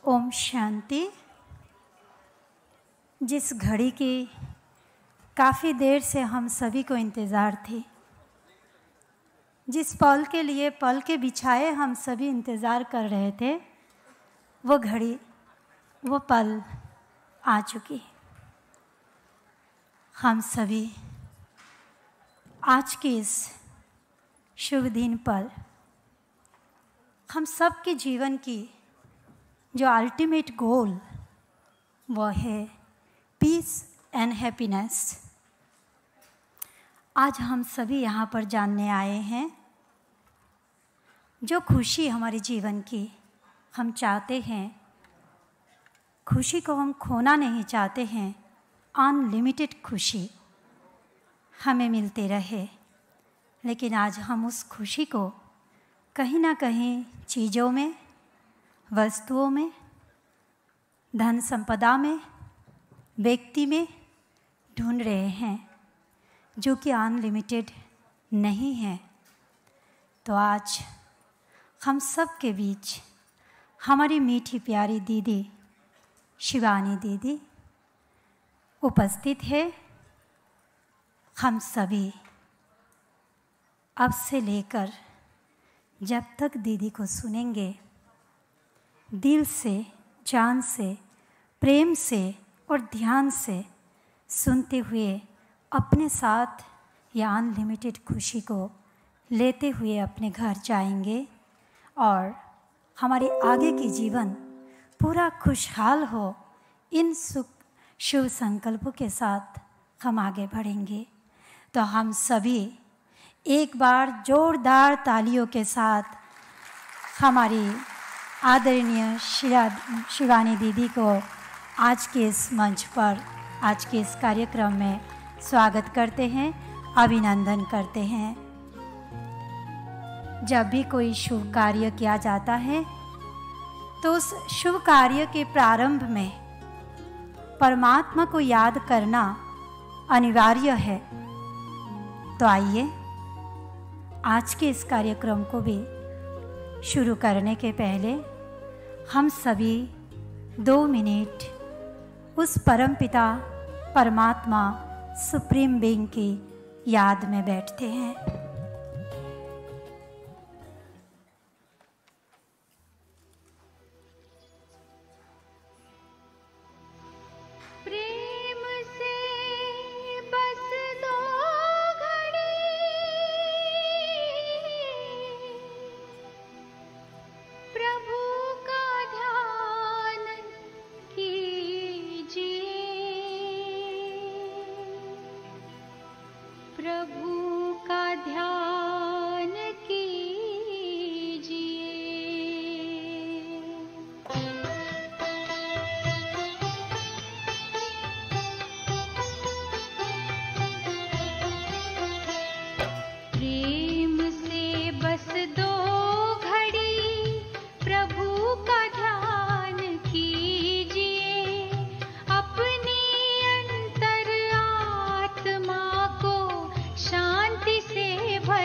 ओम शांति। जिस घड़ी की काफ़ी देर से हम सभी को इंतज़ार थी, जिस पल के लिए पल के बिछाए हम सभी इंतज़ार कर रहे थे, वो घड़ी, वो पल आ चुकी। हम सभी आज के इस शुभ दिन पर हम सब के जीवन की जो अल्टीमेट गोल वो है पीस एंड हैप्पीनेस। आज हम सभी यहाँ पर जानने आए हैं जो खुशी हमारे जीवन की हम चाहते हैं, खुशी को हम खोना नहीं चाहते हैं। अनलिमिटेड खुशी हमें मिलते रहे, लेकिन आज हम उस खुशी को कहीं ना कहीं चीज़ों में, वस्तुओं में, धन संपदा में, व्यक्ति में ढूंढ रहे हैं जो कि अनलिमिटेड नहीं है। तो आज हम सब के बीच हमारी मीठी प्यारी दीदी शिवानी दीदी उपस्थित है। हम सभी अब से लेकर जब तक दीदी को सुनेंगे, दिल से, जान से, प्रेम से और ध्यान से सुनते हुए अपने साथ या अनलिमिटेड खुशी को लेते हुए अपने घर जाएंगे और हमारे आगे की जीवन पूरा खुशहाल हो। इन शुभ संकल्पों के साथ हम आगे बढ़ेंगे। तो हम सभी एक बार जोरदार तालियों के साथ हमारी आदरणीय शिवानी दीदी को आज के इस मंच पर, आज के इस कार्यक्रम में स्वागत करते हैं, अभिनंदन करते हैं। जब भी कोई शुभ कार्य किया जाता है तो उस शुभ कार्य के प्रारंभ में परमात्मा को याद करना अनिवार्य है। तो आइए आज के इस कार्यक्रम को भी शुरू करने के पहले हम सभी 2 मिनट उस परमपिता परमात्मा सुप्रीम बीइंग की याद में बैठते हैं। भर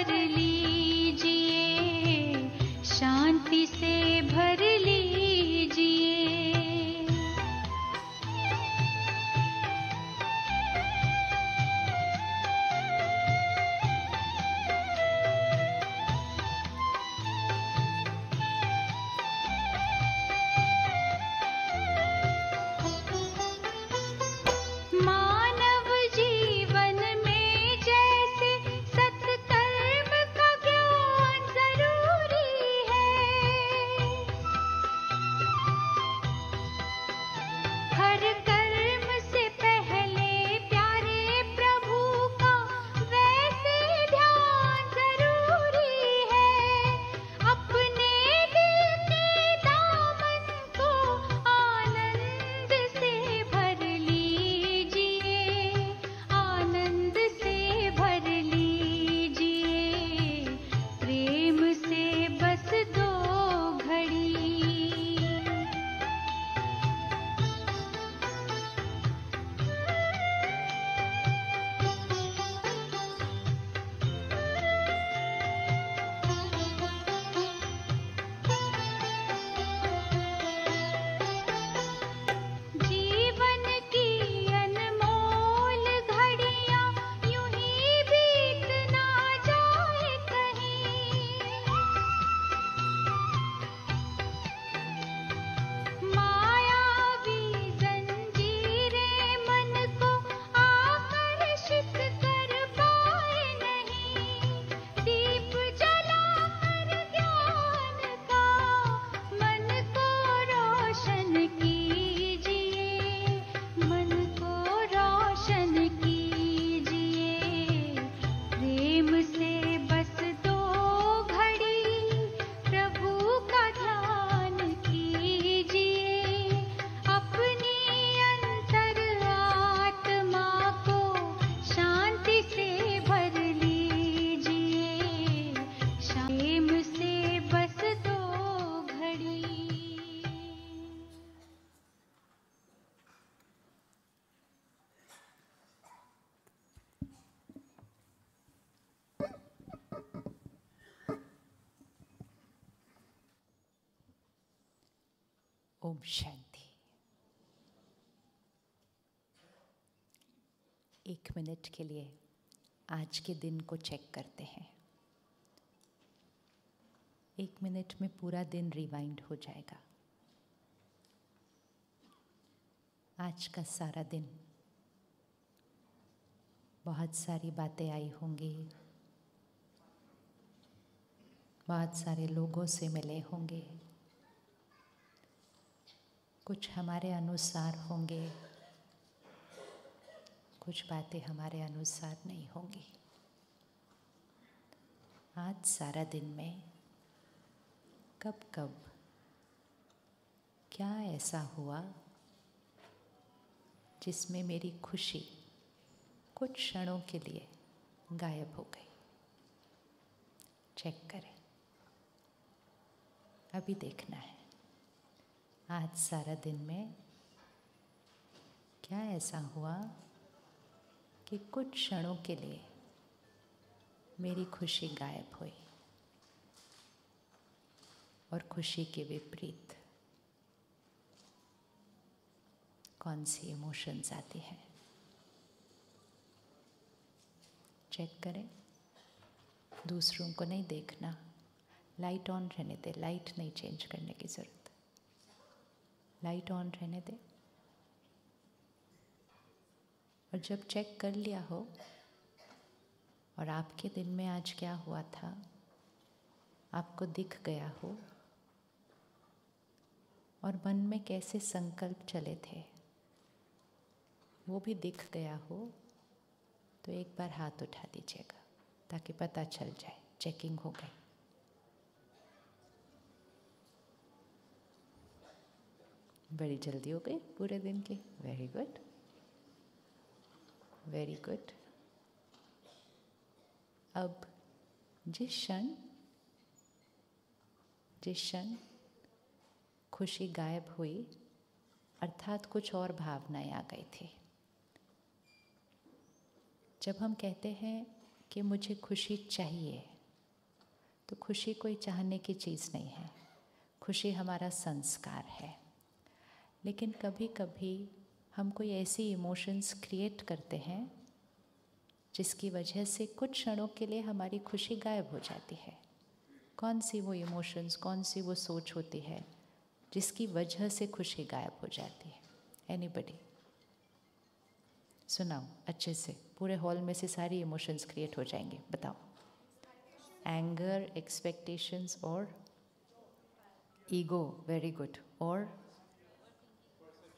ओम शांति। 1 मिनट के लिए आज के दिन को चेक करते हैं। 1 मिनट में पूरा दिन रिवाइंड हो जाएगा। आज का सारा दिन बहुत सारी बातें आई होंगी, बहुत सारे लोगों से मिले होंगे, कुछ हमारे अनुसार होंगे, कुछ बातें हमारे अनुसार नहीं होंगी। आज सारा दिन में कब कब क्या ऐसा हुआ जिसमें मेरी खुशी कुछ क्षणों के लिए गायब हो गई। चेक करें, अभी देखना है आज सारा दिन में क्या ऐसा हुआ कि कुछ क्षणों के लिए मेरी खुशी गायब हुई और खुशी के विपरीत कौन सी इमोशंस आती हैं। चेक करें, दूसरों को नहीं देखना। लाइट ऑन रहने दे, लाइट नहीं चेंज करने की ज़रूरत, लाइट ऑन रहने दे। और जब चेक कर लिया हो और आपके दिन में आज क्या हुआ था आपको दिख गया हो और मन में कैसे संकल्प चले थे वो भी दिख गया हो, तो एक बार हाथ उठा दीजिएगा ताकि पता चल जाए चेकिंग हो गई। बड़ी जल्दी हो गई पूरे दिन की। Very good, very good. अब जिस क्षण खुशी गायब हुई अर्थात कुछ और भावनाएं आ गई थी। जब हम कहते हैं कि मुझे खुशी चाहिए, तो खुशी कोई चाहने की चीज़ नहीं है, खुशी हमारा संस्कार है। लेकिन कभी कभी हम कोई ऐसी इमोशंस क्रिएट करते हैं जिसकी वजह से कुछ क्षणों के लिए हमारी खुशी गायब हो जाती है। कौन सी वो इमोशंस, कौन सी वो सोच होती है जिसकी वजह से खुशी गायब हो जाती है? एनीबडी? सुनाओ अच्छे से, पूरे हॉल में से सारी इमोशंस क्रिएट हो जाएंगे। बताओ। एंगर, एक्सपेक्टेशंस और ईगो। Very good. और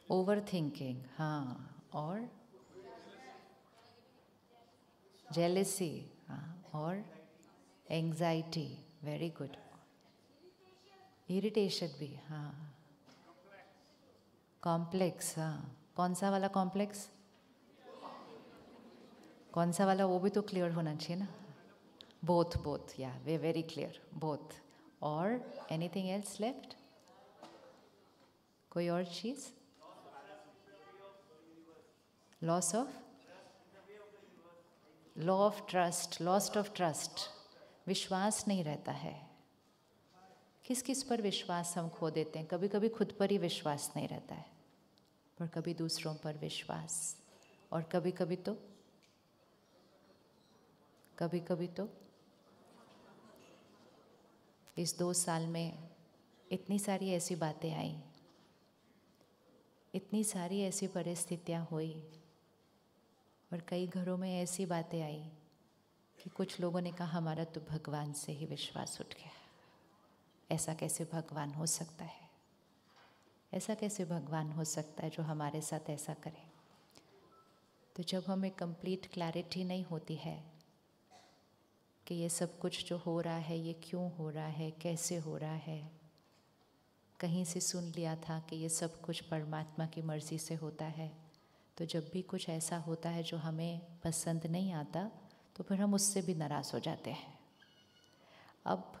ओवर थिंकिंग। हाँ। और जेलेसी। हाँ। और एंग्जाइटी। Very good. इरिटेशन भी। हाँ। कॉम्प्लेक्स। हाँ। कौन सा वाला कॉम्प्लेक्स? कौन सा वाला वो भी तो क्लियर होना चाहिए ना। बोथ या वे वेरी क्लियर, बोथ। और एनीथिंग एल्स लेफ्ट? कोई और चीज़? Loss of law of trust, lost of trust. विश्वास नहीं रहता है। किस किस पर विश्वास हम खो देते हैं? कभी कभी खुद पर ही विश्वास नहीं रहता है, पर कभी दूसरों पर विश्वास, और कभी कभी तो इस 2 साल में इतनी सारी ऐसी बातें आई, इतनी सारी ऐसी परिस्थितियाँ हुई, और कई घरों में ऐसी बातें आई कि कुछ लोगों ने कहा हमारा तो भगवान से ही विश्वास उठ गया। ऐसा कैसे भगवान हो सकता है? ऐसा कैसे भगवान हो सकता है जो हमारे साथ ऐसा करे? तो जब हमें कंप्लीट क्लैरिटी नहीं होती है कि ये सब कुछ जो हो रहा है ये क्यों हो रहा है, कैसे हो रहा है, कहीं से सुन लिया था कि ये सब कुछ परमात्मा की मर्ज़ी से होता है, तो जब भी कुछ ऐसा होता है जो हमें पसंद नहीं आता तो फिर हम उससे भी नाराज़ हो जाते हैं। अब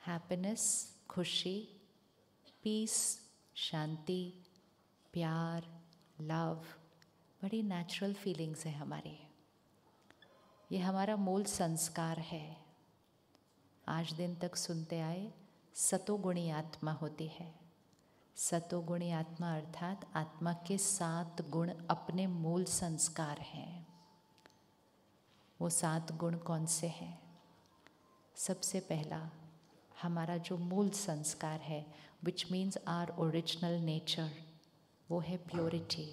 हैप्पीनेस, खुशी, पीस, शांति, प्यार, लव बड़ी नेचुरल फीलिंग्स है हमारी। ये हमारा मूल संस्कार है। आज दिन तक सुनते आए सतोगुणी आत्मा होती है। सतोगुणी आत्मा अर्थात आत्मा के 7 गुण अपने मूल संस्कार हैं। वो 7 गुण कौन से हैं? सबसे पहला हमारा जो मूल संस्कार है, which means our original nature, वो है प्योरिटी।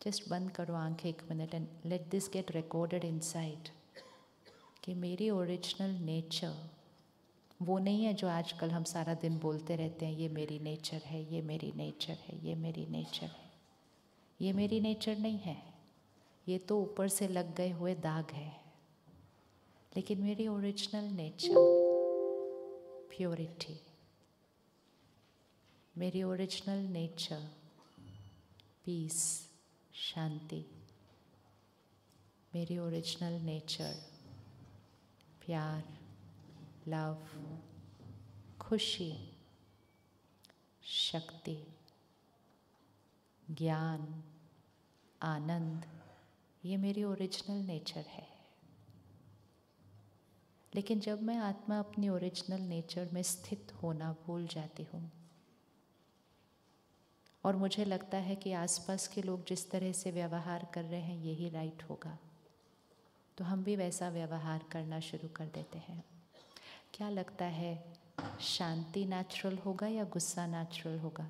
जस्ट बंद करो आंखें 1 minute and let this get recorded inside कि मेरी ओरिजिनल नेचर वो नहीं है जो आजकल हम सारा दिन बोलते रहते हैं, ये मेरी नेचर है, ये मेरी नेचर है, ये मेरी नेचर है। ये मेरी नेचर नहीं है, ये तो ऊपर से लग गए हुए दाग है। लेकिन मेरी ओरिजिनल नेचर प्योरिटी, मेरी ओरिजिनल नेचर पीस, शांति, मेरी ओरिजिनल नेचर प्यार, लव, खुशी, शक्ति, ज्ञान, आनंद, ये मेरी ओरिजिनल नेचर है। लेकिन जब मैं आत्मा अपनी ओरिजिनल नेचर में स्थित होना भूल जाती हूँ और मुझे लगता है कि आसपास के लोग जिस तरह से व्यवहार कर रहे हैं यही राइट होगा, तो हम भी वैसा व्यवहार करना शुरू कर देते हैं। क्या लगता है, शांति नेचुरल होगा या गुस्सा नेचुरल होगा?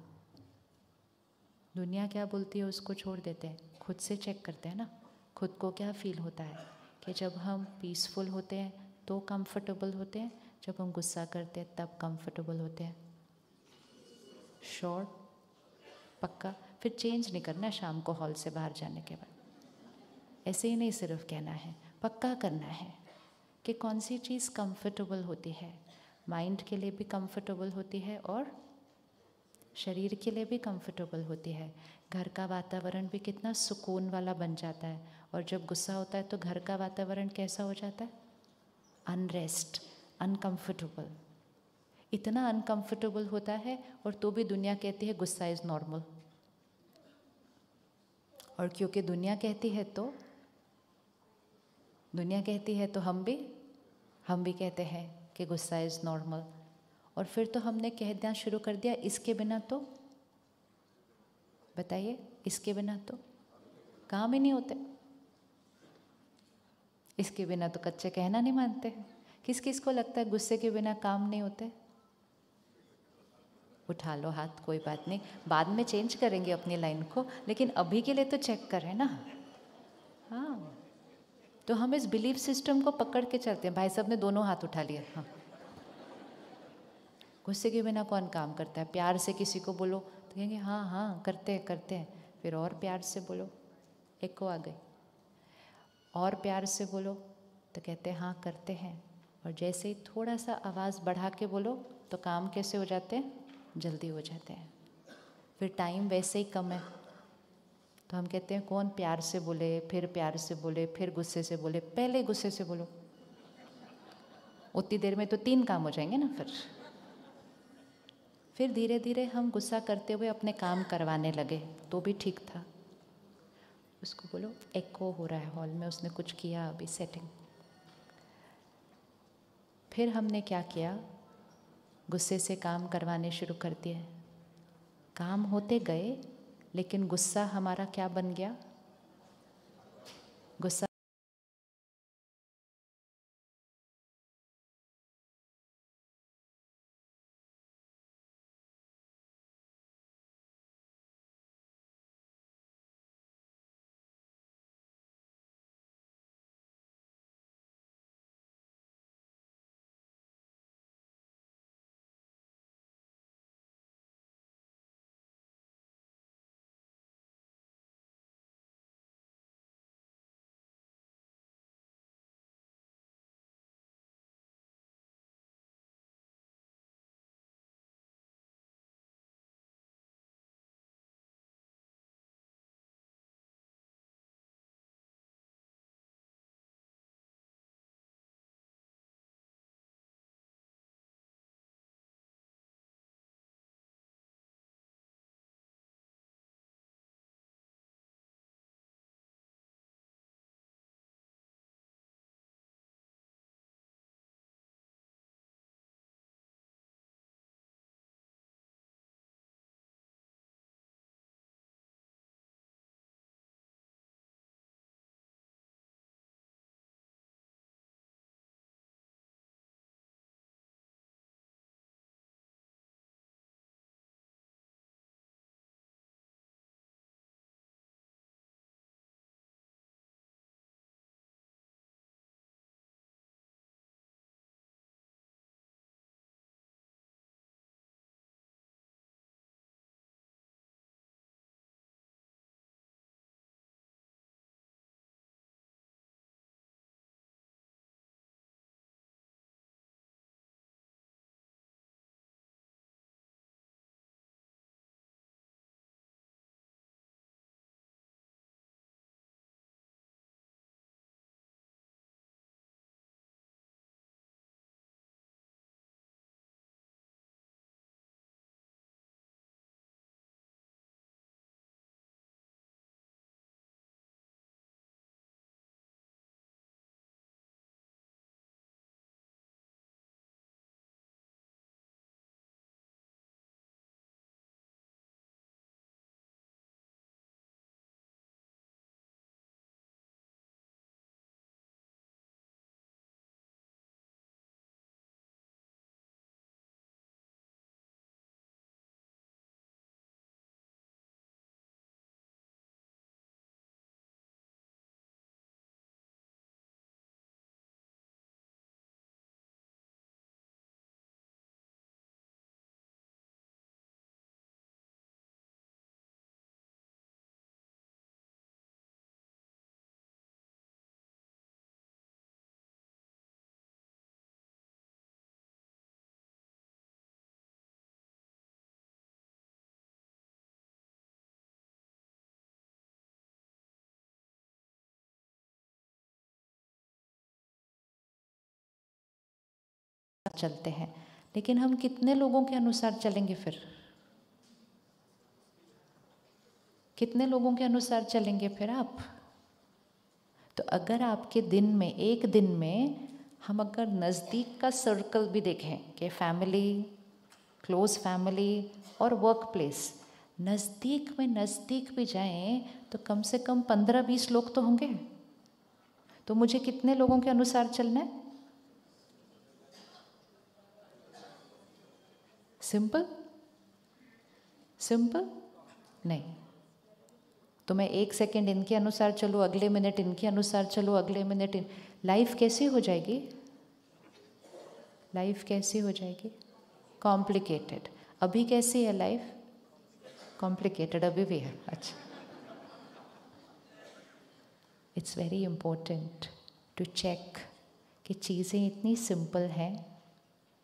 दुनिया क्या बोलती है उसको छोड़ देते हैं, खुद से चेक करते हैं ना, खुद को क्या फील होता है कि जब हम पीसफुल होते हैं तो कंफर्टेबल होते हैं, जब हम गुस्सा करते हैं तब कंफर्टेबल होते हैं। श्योर? पक्का? फिर चेंज नहीं करना शाम को हॉल से बाहर जाने के बाद। ऐसे ही नहीं सिर्फ कहना है, पक्का करना है कि कौन सी चीज़ कंफर्टेबल होती है, माइंड के लिए भी कंफर्टेबल होती है और शरीर के लिए भी कंफर्टेबल होती है। घर का वातावरण भी कितना सुकून वाला बन जाता है, और जब गुस्सा होता है तो घर का वातावरण कैसा हो जाता है? Unrest, uncomfortable. इतना अनकंफर्टेबल होता है और तो भी दुनिया कहती है गुस्सा इज़ नॉर्मल। और क्योंकि दुनिया कहती है तो हम भी कहते हैं कि गुस्सा इज़ नॉर्मल। और फिर तो हमने कह देना शुरू कर दिया, इसके बिना तो बताइए, इसके बिना तो काम ही नहीं होते, इसके बिना तो कच्चे कहना नहीं मानते। किस किस को लगता है गुस्से के बिना काम नहीं होते? उठा लो हाथ, कोई बात नहीं, बाद में चेंज करेंगे अपनी लाइन को, लेकिन अभी के लिए तो चेक करें ना। हाँ, तो हम इस बिलीफ सिस्टम को पकड़ के चलते हैं। भाई साहब ने दोनों हाथ उठा लिए। हाँ, गुस्से के बिना कौन काम करता है? प्यार से किसी को बोलो तो कहेंगे हाँ हाँ करते हैं। फिर और प्यार से बोलो, एक को आ गई, और प्यार से बोलो तो कहते हैं हाँ करते हैं। और जैसे ही थोड़ा सा आवाज़ बढ़ा के बोलो तो काम कैसे हो जाते हैं? जल्दी हो जाते हैं। फिर टाइम वैसे ही कम है तो हम कहते हैं कौन प्यार से बोले, फिर प्यार से बोले, फिर गुस्से से बोले। पहले गुस्से से बोलो, उतनी देर में तो 3 काम हो जाएंगे ना। फिर धीरे धीरे हम गुस्सा करते हुए अपने काम करवाने लगे तो भी ठीक था। उसको बोलो एको हो रहा है हॉल में, उसने कुछ किया अभी सेटिंग। फिर हमने क्या किया, गुस्से से काम करवाने शुरू कर दिए। काम होते गए, लेकिन गुस्सा हमारा क्या बन गया? गुस्सा चलते हैं, लेकिन हम कितने लोगों के अनुसार चलेंगे फिर? कितने लोगों के अनुसार चलेंगे फिर आप? तो अगर आपके दिन में, एक दिन में हम अगर नज़दीक का सर्कल भी देखें कि फैमिली, क्लोज फैमिली और वर्क प्लेस, नज़दीक में नज़दीक भी जाएं तो कम से कम 15-20 लोग तो होंगे। तो मुझे कितने लोगों के अनुसार चलना है? सिंपल? सिंपल नहीं। तो मैं 1 सेकेंड इनके अनुसार चलूँ, अगले मिनट इनके अनुसार चलूँ, अगले मिनट लाइफ कैसी हो जाएगी? लाइफ कैसी हो जाएगी? कॉम्प्लिकेटेड। अभी कैसी है लाइफ? कॉम्प्लिकेटेड अभी भी है। अच्छा, it's very important to check कि चीज़ें इतनी सिंपल हैं,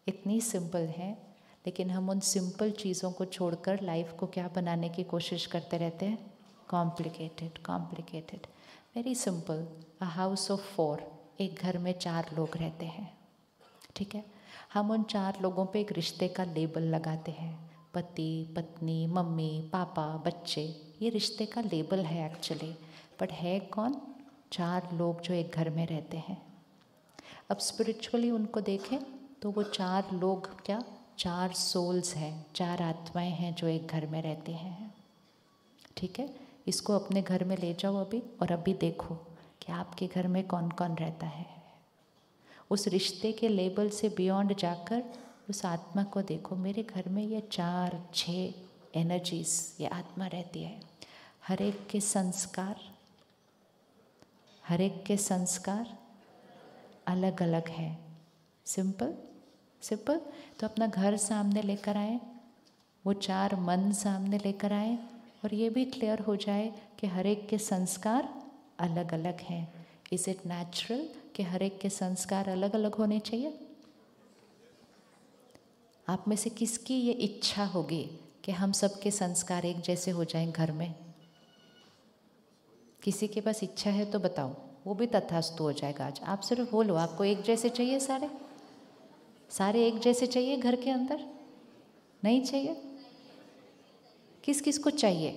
इतनी सिंपल हैं, लेकिन हम उन सिंपल चीज़ों को छोड़कर लाइफ को क्या बनाने की कोशिश करते रहते हैं? Complicated, complicated. Very simple. A house of 4, एक घर में 4 लोग रहते हैं, ठीक है। हम उन 4 लोगों पे एक रिश्ते का लेबल लगाते हैं, पति, पत्नी, मम्मी, पापा, बच्चे। ये रिश्ते का लेबल है एक्चुअली, बट है कौन? 4 लोग जो एक घर में रहते हैं। अब स्पिरिचुअली उनको देखें तो वो 4 लोग क्या? 4 सोल्स हैं, 4 आत्माएं हैं जो एक घर में रहती हैं, ठीक है। इसको अपने घर में ले जाओ अभी, और अभी देखो कि आपके घर में कौन कौन रहता है। उस रिश्ते के लेबल से बियॉन्ड जाकर उस आत्मा को देखो, मेरे घर में ये 4-6 एनर्जीज, ये आत्मा रहती है। हर एक के संस्कार, हर एक के संस्कार अलग अलग है। सिंपल? सिंपल। तो अपना घर सामने लेकर आए, वो 4 मन सामने लेकर आए, और ये भी क्लियर हो जाए कि हर एक के संस्कार अलग अलग हैं। इज़ इट नेचुरल कि हर एक के संस्कार अलग अलग होने चाहिए? आप में से किसकी ये इच्छा होगी कि हम सबके संस्कार एक जैसे हो जाएं घर में? किसी के पास इच्छा है तो बताओ, वो भी तथास्तु हो जाएगा। आज आप सिर्फ बोलो, आपको एक जैसे चाहिए? सारे सारे एक जैसे चाहिए घर के अंदर? नहीं चाहिए। किस किस को चाहिए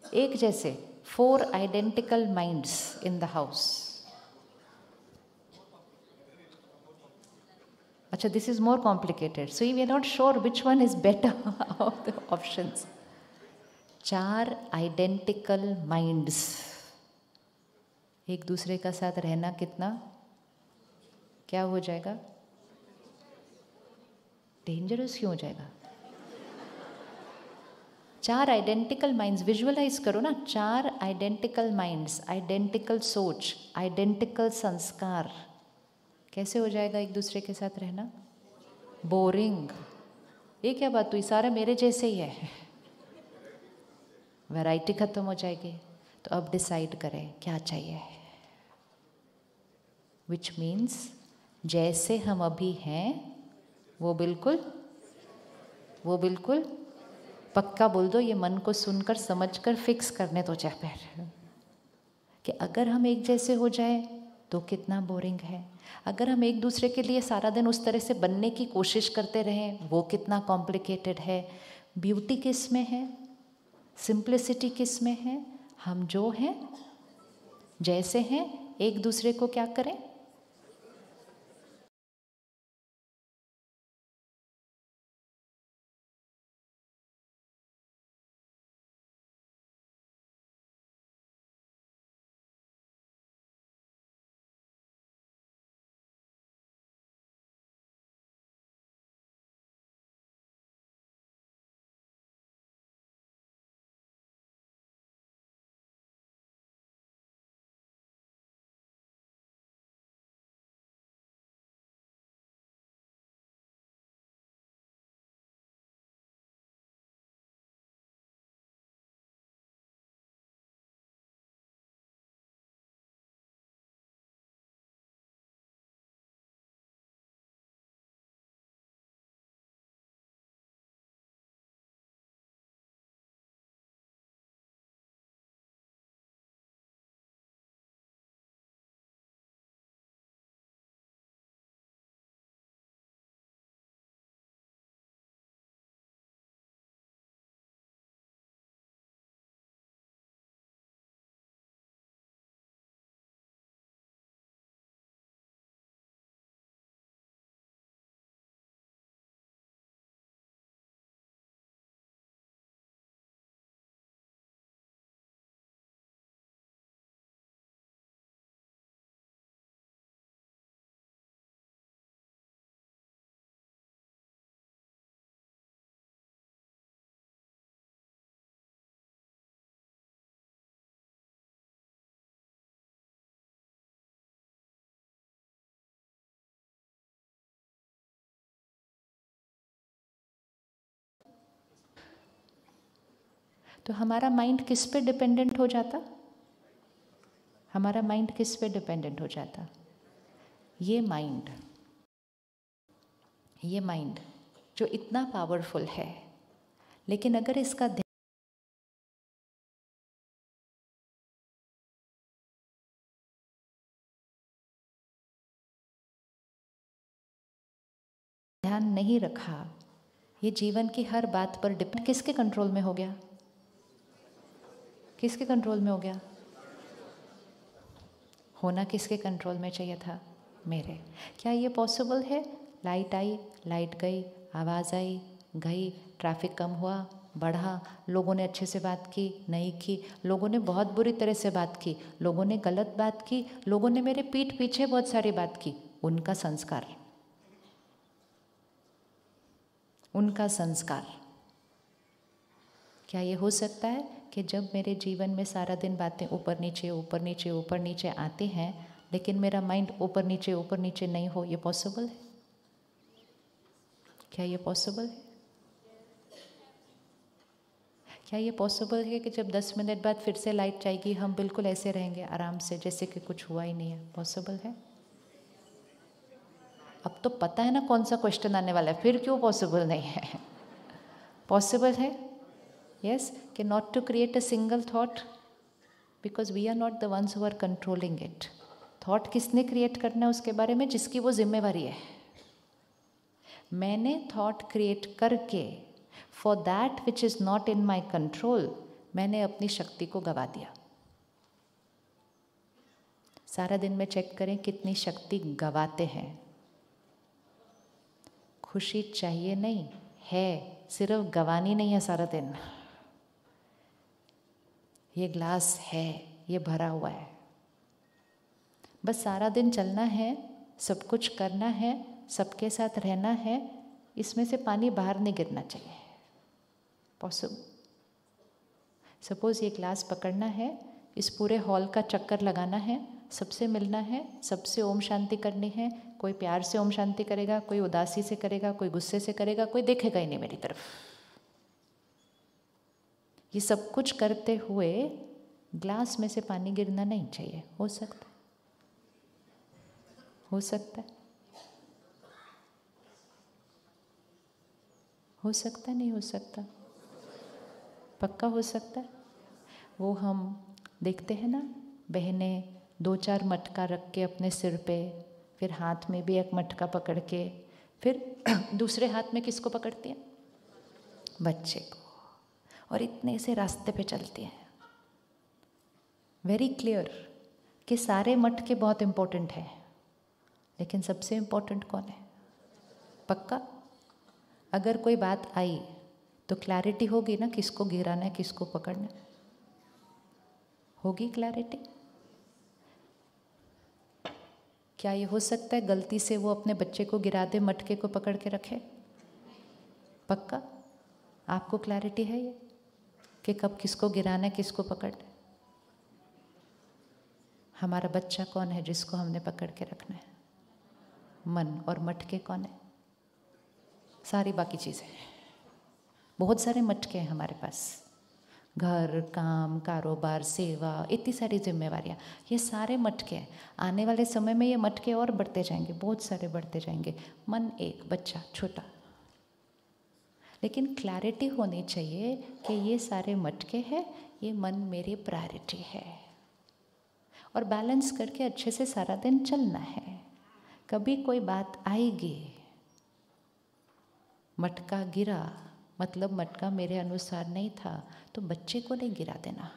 एक जैसे? 4 identical minds in the house. अच्छा, this is more complicated. So we are not sure which one is better of the options. 4 identical minds एक दूसरे का साथ रहना कितना क्या हो जाएगा? डेंजरस क्यों हो जाएगा? 4 आइडेंटिकल माइंड्स, विजुअलाइज करो ना। 4 आइडेंटिकल माइंड्स, आइडेंटिकल सोच, आइडेंटिकल संस्कार, कैसे हो जाएगा एक दूसरे के साथ रहना? बोरिंग। ये क्या बात हुई? सारे मेरे जैसे ही है, वैरायटी खत्म हो जाएगी। तो अब डिसाइड करें क्या चाहिए। विच मीन्स जैसे हम अभी हैं वो बिल्कुल पक्का बोल दो। ये मन को सुनकर समझकर फिक्स करने दो चाहे पैर कि अगर हम एक जैसे हो जाए तो कितना बोरिंग है। अगर हम एक दूसरे के लिए सारा दिन उस तरह से बनने की कोशिश करते रहें वो कितना कॉम्प्लिकेटेड है। ब्यूटी किस में है? सिंप्लिसिटी किस में है? हम जो हैं, जैसे हैं, एक दूसरे को क्या करें? तो हमारा माइंड किस पे डिपेंडेंट हो जाता? हमारा माइंड किस पे डिपेंडेंट हो जाता? ये माइंड जो इतना पावरफुल है, लेकिन अगर इसका ध्यान नहीं रखा, ये जीवन की हर बात पर डिपेंड, किसके कंट्रोल में हो गया? किसके कंट्रोल में हो गया? होना किसके कंट्रोल में चाहिए था? मेरे। क्या ये पॉसिबल है? लाइट आई, लाइट गई, आवाज़ आई, गई, ट्रैफिक कम हुआ, बढ़ा, लोगों ने अच्छे से बात की, नहीं की, लोगों ने बहुत बुरी तरह से बात की, लोगों ने गलत बात की, लोगों ने मेरे पीठ पीछे बहुत सारी बात की, उनका संस्कार, उनका संस्कार। क्या ये हो सकता है कि जब मेरे जीवन में सारा दिन बातें ऊपर नीचे ऊपर नीचे ऊपर नीचे आती हैं, लेकिन मेरा माइंड ऊपर नीचे नहीं हो? ये पॉसिबल है? क्या ये पॉसिबल है? क्या ये पॉसिबल है कि जब 10 मिनट बाद फिर से लाइट जाएगी, हम बिल्कुल ऐसे रहेंगे आराम से जैसे कि कुछ हुआ ही नहीं है? पॉसिबल है? अब तो पता है ना कौन सा क्वेश्चन आने वाला है, फिर क्यों पॉसिबल नहीं है? पॉसिबल है, यस, कि not to create a single thought, because we are not the ones who are controlling it. Thought किसने क्रिएट करना है उसके बारे में? जिसकी वो जिम्मेवारी है। मैंने थॉट क्रिएट करके for that which is not in my control, मैंने अपनी शक्ति को गवा दिया। सारा दिन में चेक करें कितनी शक्ति गवाते हैं। खुशी चाहिए नहीं है, सिर्फ गवानी नहीं है सारा दिन। ये ग्लास है, ये भरा हुआ है, बस सारा दिन चलना है, सब कुछ करना है, सबके साथ रहना है, इसमें से पानी बाहर नहीं गिरना चाहिए। पॉसिबल? सपोज ये ग्लास पकड़ना है, इस पूरे हॉल का चक्कर लगाना है, सबसे मिलना है, सबसे ओम शांति करनी है। कोई प्यार से ओम शांति करेगा, कोई उदासी से करेगा, कोई गुस्से से करेगा, कोई देखेगा ही नहीं मेरी तरफ। ये सब कुछ करते हुए ग्लास में से पानी गिरना नहीं चाहिए। हो सकता है? हो सकता है? हो सकता है? नहीं हो सकता? पक्का हो सकता है। वो हम देखते हैं ना, बहनें 2-4 मटका रख के अपने सिर पे, फिर हाथ में भी एक मटका पकड़ के, फिर दूसरे हाथ में किसको पकड़ती हैं? बच्चे को। और इतने से रास्ते पे चलती हैं। वेरी क्लियर कि सारे मटके बहुत इम्पोर्टेंट हैं, लेकिन सबसे इम्पोर्टेंट कौन है? पक्का? अगर कोई बात आई तो क्लैरिटी होगी ना, किसको गिराना है, किसको पकड़ना है? होगी क्लैरिटी? क्या ये हो सकता है गलती से वो अपने बच्चे को गिरा दे, मटके को पकड़ के रखे? पक्का? आपको क्लैरिटी है ये कि कब किसको गिराना है, किसको पकड़ना है? हमारा बच्चा कौन है जिसको हमने पकड़ के रखना है? मन। और मटके कौन है? सारी बाकी चीज़ें। बहुत सारे मटके हैं हमारे पास, घर, काम, कारोबार, सेवा, इतनी सारी जिम्मेवारियाँ, ये सारे मटके हैं। आने वाले समय में ये मटके और बढ़ते जाएंगे, बहुत सारे बढ़ते जाएंगे। मन एक, बच्चा छोटा, लेकिन क्लैरिटी होनी चाहिए कि ये सारे मटके हैं, ये मन मेरी प्रायोरिटी है, और बैलेंस करके अच्छे से सारा दिन चलना है। कभी कोई बात आएगी, मटका गिरा, मतलब मटका मेरे अनुसार नहीं था, तो बच्चे को नहीं गिरा देना,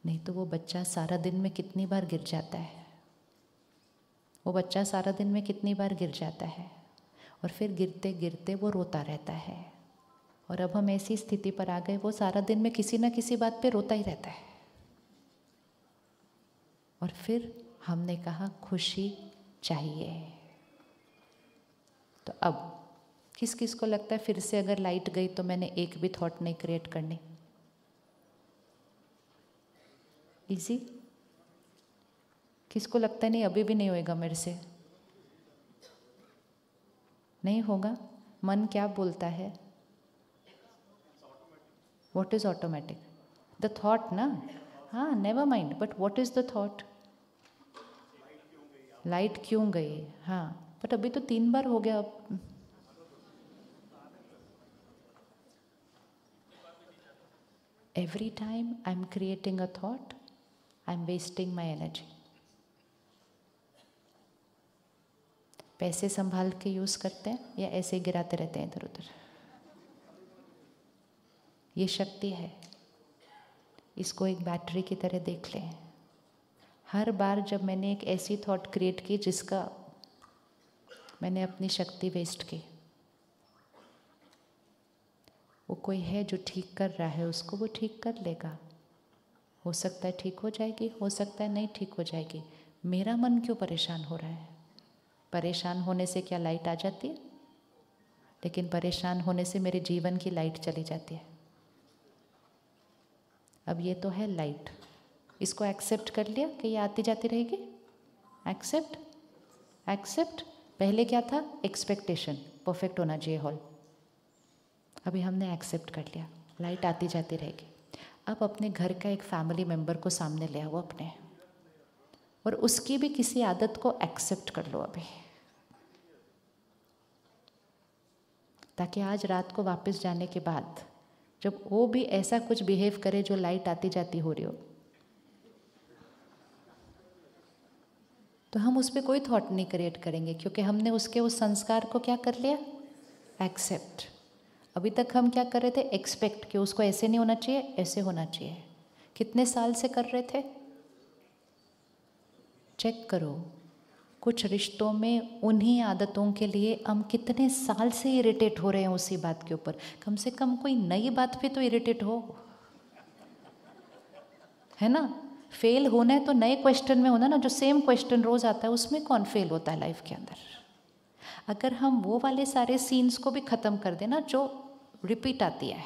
नहीं तो वो बच्चा सारा दिन में कितनी बार गिर जाता है। वो बच्चा सारा दिन में कितनी बार गिर जाता है, और फिर गिरते गिरते वो रोता रहता है। और अब हम ऐसी स्थिति पर आ गए, वो सारा दिन में किसी ना किसी बात पे रोता ही रहता है। और फिर हमने कहा खुशी चाहिए। तो अब किस किस को लगता है फिर से अगर लाइट गई तो मैंने एक भी थॉट नहीं क्रिएट करनी? इजी? किसको लगता है नहीं अभी भी नहीं होएगा मेरे से? नहीं होगा। मन क्या बोलता है? What is automatic? The thought ना, हाँ never mind, but what is the thought? Light क्यों गई? हाँ, बट अभी तो 3 बार हो गया। अब every time I am creating a thought, I am wasting my energy. पैसे संभाल के यूज करते हैं या ऐसे ही गिराते रहते हैं इधर उधर? ये शक्ति है, इसको एक बैटरी की तरह देख लें। हर बार जब मैंने एक ऐसी थॉट क्रिएट की जिसका मैंने अपनी शक्ति वेस्ट की, वो कोई है जो ठीक कर रहा है, उसको वो ठीक कर लेगा। हो सकता है ठीक हो जाएगी, हो सकता है नहीं ठीक हो जाएगी। मेरा मन क्यों परेशान हो रहा है? परेशान होने से क्या लाइट आ जाती है? लेकिन परेशान होने से मेरे जीवन की लाइट चली जाती है। अब ये तो है लाइट, इसको एक्सेप्ट कर लिया कि ये आती जाती रहेगी। Accept, accept. पहले क्या था? एक्सपेक्टेशन, परफेक्ट होना चाहिए हॉल। अभी हमने एक्सेप्ट कर लिया, लाइट आती जाती रहेगी। अब अपने घर का एक फैमिली मेम्बर को सामने ले आओ अपने, और उसकी भी किसी आदत को एक्सेप्ट कर लो अभी, ताकि आज रात को वापस जाने के बाद जब वो भी ऐसा कुछ बिहेव करे जो लाइट आती जाती हो रही हो, तो हम उस पर कोई थॉट नहीं क्रिएट करेंगे, क्योंकि हमने उसके उस संस्कार को क्या कर लिया? एक्सेप्ट। अभी तक हम क्या कर रहे थे? एक्सपेक्ट, कि उसको ऐसे नहीं होना चाहिए, ऐसे होना चाहिए। कितने साल से कर रहे थे? चेक करो, कुछ रिश्तों में उन्हीं आदतों के लिए हम कितने साल से इरिटेट हो रहे हैं उसी बात के ऊपर। कम से कम कोई नई बात पे तो इरिटेट हो, है ना? फेल होना है तो नए क्वेश्चन में होना ना, जो सेम क्वेश्चन रोज आता है उसमें कौन फेल होता है लाइफ के अंदर? अगर हम वो वाले सारे सीन्स को भी ख़त्म कर देना जो रिपीट आती है,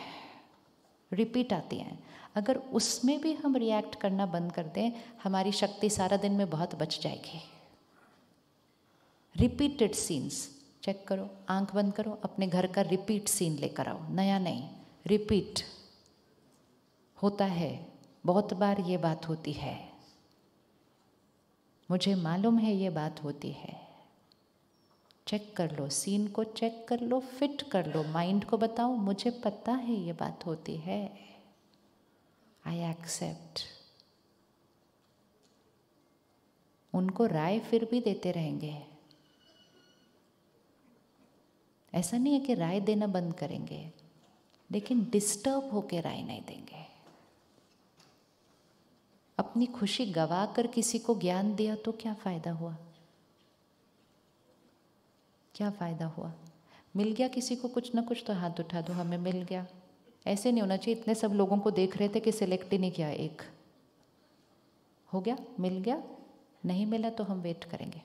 रिपीट आती हैं, अगर उसमें भी हम रिएक्ट करना बंद कर दें, हमारी शक्ति सारा दिन में बहुत बच जाएगी। रिपीटेड सीन्स चेक करो, आंख बंद करो, अपने घर का रिपीट सीन लेकर आओ, नया नहीं, रिपीट होता है। बहुत बार ये बात होती है, मुझे मालूम है ये बात होती है। चेक कर लो, सीन को चेक कर लो, फिट कर लो, माइंड को बताओ मुझे पता है ये बात होती है, आई एक्सेप्ट। उनको राय फिर भी देते रहेंगे, ऐसा नहीं है कि राय देना बंद करेंगे, लेकिन डिस्टर्ब होकर राय नहीं देंगे। अपनी खुशी गवा कर किसी को ज्ञान दिया तो क्या फायदा हुआ? क्या फायदा हुआ? मिल गया किसी को कुछ ना कुछ तो हाथ उठा दो, हमें मिल गया। ऐसे नहीं होना चाहिए, इतने सब लोगों को देख रहे थे कि सिलेक्ट ही नहीं किया, एक हो गया, मिल गया, नहीं मिला तो हम वेट करेंगे।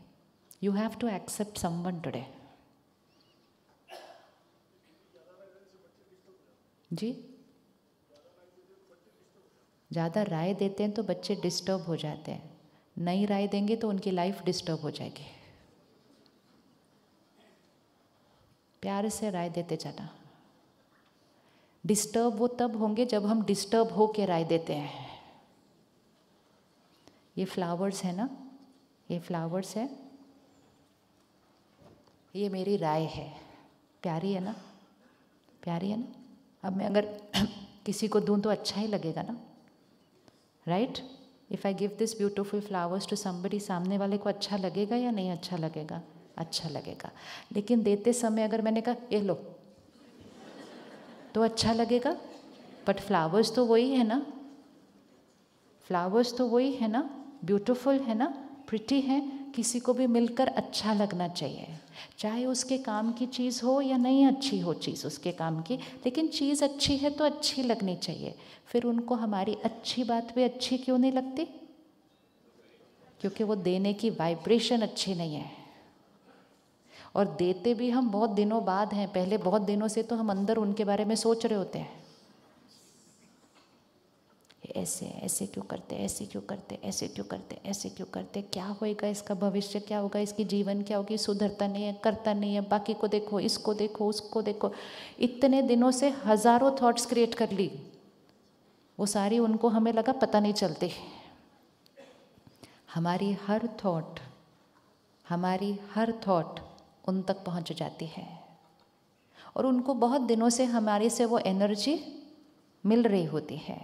You have to accept someone today. जी, ज़्यादा राय देते हैं तो बच्चे डिस्टर्ब हो जाते हैं, नई राय देंगे तो उनकी लाइफ डिस्टर्ब हो जाएगी। प्यार से राय देते जाना। डिस्टर्ब वो तब होंगे जब हम डिस्टर्ब हो के राय देते हैं। ये फ्लावर्स है ना, ये फ्लावर्स है, ये मेरी राय है, प्यारी है ना, प्यारी है ना। अब मैं अगर किसी को दूं तो अच्छा ही लगेगा ना, right? If I give this beautiful flowers to somebody, सामने वाले को अच्छा लगेगा या नहीं अच्छा लगेगा? अच्छा लगेगा। लेकिन देते समय अगर मैंने कहा ये लो, तो अच्छा लगेगा, बट फ्लावर्स तो वही है ना, फ्लावर्स तो वही है ना, ब्यूटीफुल है ना, प्रिटी है, किसी को भी मिलकर अच्छा लगना चाहिए, चाहे उसके काम की चीज़ हो या नहीं अच्छी हो चीज़ उसके काम की, लेकिन चीज़ अच्छी है तो अच्छी लगनी चाहिए। फिर उनको हमारी अच्छी बात भी अच्छी क्यों नहीं लगती? क्योंकि वो देने की वाइब्रेशन अच्छी नहीं है। और देते भी हम बहुत दिनों बाद हैं, पहले बहुत दिनों से तो हम अंदर उनके बारे में सोच रहे होते हैं, ऐसे ऐसे क्यों करते, ऐसे क्यों करते, ऐसे क्यों करते, ऐसे क्यों करते, क्या होएगा इसका भविष्य, क्या होगा इसकी जीवन, क्या होगी, सुधरता नहीं है, करता नहीं है, बाकी को देखो, इसको देखो, उसको देखो। इतने दिनों से हजारों थॉट्स क्रिएट कर ली, वो सारी उनको हमें लगा पता नहीं चलती। हमारी हर थॉट उन तक पहुंच जाती है और उनको बहुत दिनों से हमारे से वो एनर्जी मिल रही होती है।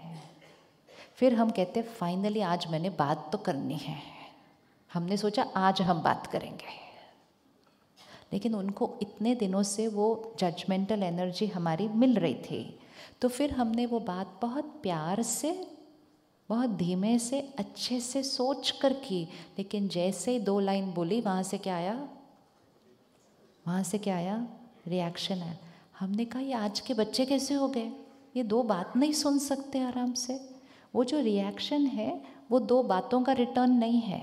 फिर हम कहते फाइनली आज मैंने बात तो करनी है, हमने सोचा आज हम बात करेंगे। लेकिन उनको इतने दिनों से वो जजमेंटल एनर्जी हमारी मिल रही थी, तो फिर हमने वो बात बहुत प्यार से, बहुत धीमे से, अच्छे से सोच कर की। लेकिन जैसे ही 2 लाइन बोली, वहाँ से क्या आया? रिएक्शन है। हमने कहा ये आज के बच्चे कैसे हो गए, ये 2 बात नहीं सुन सकते आराम से। वो जो रिएक्शन है वो 2 बातों का रिटर्न नहीं है।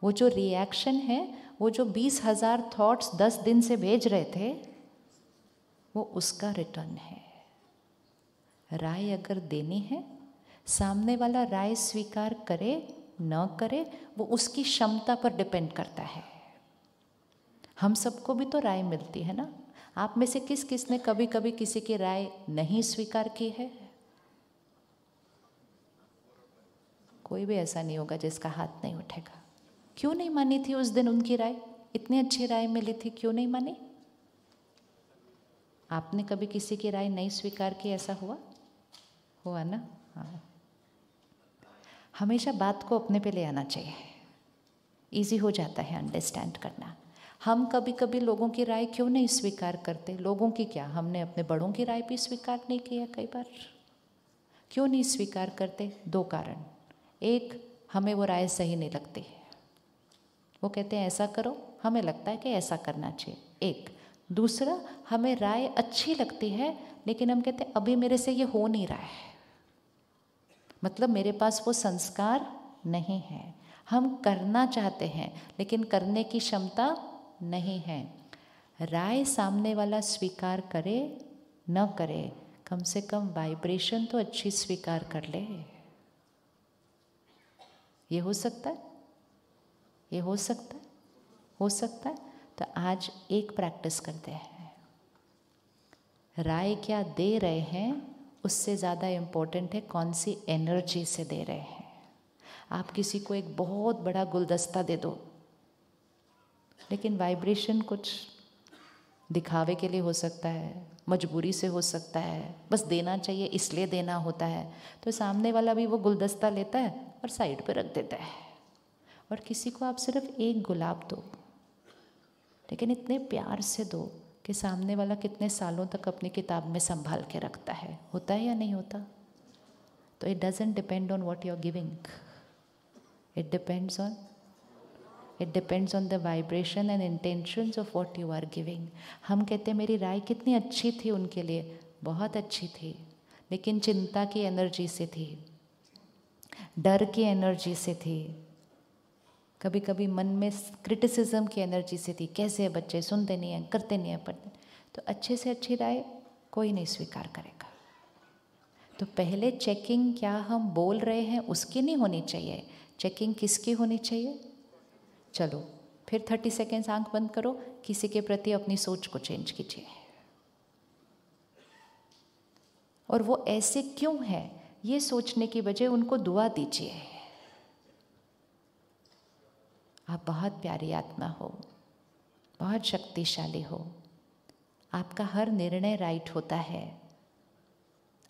वो जो रिएक्शन है, वो जो 20,000 थॉट्स 10 दिन से भेज रहे थे, वो उसका रिटर्न है। राय अगर देनी है, सामने वाला राय स्वीकार करे न करे, वो उसकी क्षमता पर डिपेंड करता है। हम सबको भी तो राय मिलती है ना। आप में से किस ने कभी कभी किसी की राय नहीं स्वीकार की है? कोई भी ऐसा नहीं होगा जिसका हाथ नहीं उठेगा। क्यों नहीं मानी थी उस दिन उनकी राय? इतनी अच्छी राय मिली थी, क्यों नहीं मानी? आपने कभी किसी की राय नहीं स्वीकार की, ऐसा हुआ ना? हाँ। हमेशा बात को अपने पे ले आना चाहिए, इजी हो जाता है अंडरस्टैंड करना। हम कभी कभी लोगों की राय क्यों नहीं स्वीकार करते? लोगों की क्या, हमने अपने बड़ों की राय भी स्वीकार नहीं की है कई बार। क्यों नहीं स्वीकार करते? 2 कारण। एक, हमें वो राय सही नहीं लगती, वो कहते हैं ऐसा करो, हमें लगता है कि ऐसा करना चाहिए। एक। दूसरा, हमें राय अच्छी लगती है लेकिन हम कहते हैं अभी मेरे से ये हो नहीं रहा है, मतलब मेरे पास वो संस्कार नहीं है। हम करना चाहते हैं लेकिन करने की क्षमता नहीं है। राय सामने वाला स्वीकार करे न करे, कम से कम वाइब्रेशन तो अच्छी स्वीकार कर ले। ये हो सकता है? ये हो सकता है? हो सकता है। तो आज एक प्रैक्टिस करते हैं। राय क्या दे रहे हैं उससे ज़्यादा इम्पोर्टेंट है कौन सी एनर्जी से दे रहे हैं। आप किसी को एक बहुत बड़ा गुलदस्ता दे दो, लेकिन वाइब्रेशन कुछ दिखावे के लिए हो सकता है, मजबूरी से हो सकता है, बस देना चाहिए इसलिए देना होता है, तो सामने वाला भी वो गुलदस्ता लेता है और साइड पे रख देता है। और किसी को आप सिर्फ एक गुलाब दो, लेकिन इतने प्यार से दो कि सामने वाला कितने सालों तक अपनी किताब में संभाल के रखता है। होता है या नहीं होता? तो it doesn't depend on what you are giving, it depends on the vibration and intentions of what you are giving. हम कहते हैं मेरी राय कितनी अच्छी थी उनके लिए, बहुत अच्छी थी, लेकिन चिंता की एनर्जी से थी, डर की एनर्जी से थी, कभी कभी मन में क्रिटिसिज्म की एनर्जी से थी, कैसे बच्चे सुनते नहीं हैं, करते नहीं हैं, पढ़ते। तो अच्छे से अच्छी राय कोई नहीं स्वीकार करेगा। तो पहले चेकिंग क्या हम बोल रहे हैं उसकी नहीं होनी चाहिए, चेकिंग किसकी होनी चाहिए? चलो फिर 30 सेकेंड्स आंख बंद करो, किसी के प्रति अपनी सोच को चेंज कीजिए। और वो ऐसे क्यों है ये सोचने की बजाय उनको दुआ दीजिए। आप बहुत प्यारी आत्मा हो, बहुत शक्तिशाली हो, आपका हर निर्णय राइट होता है,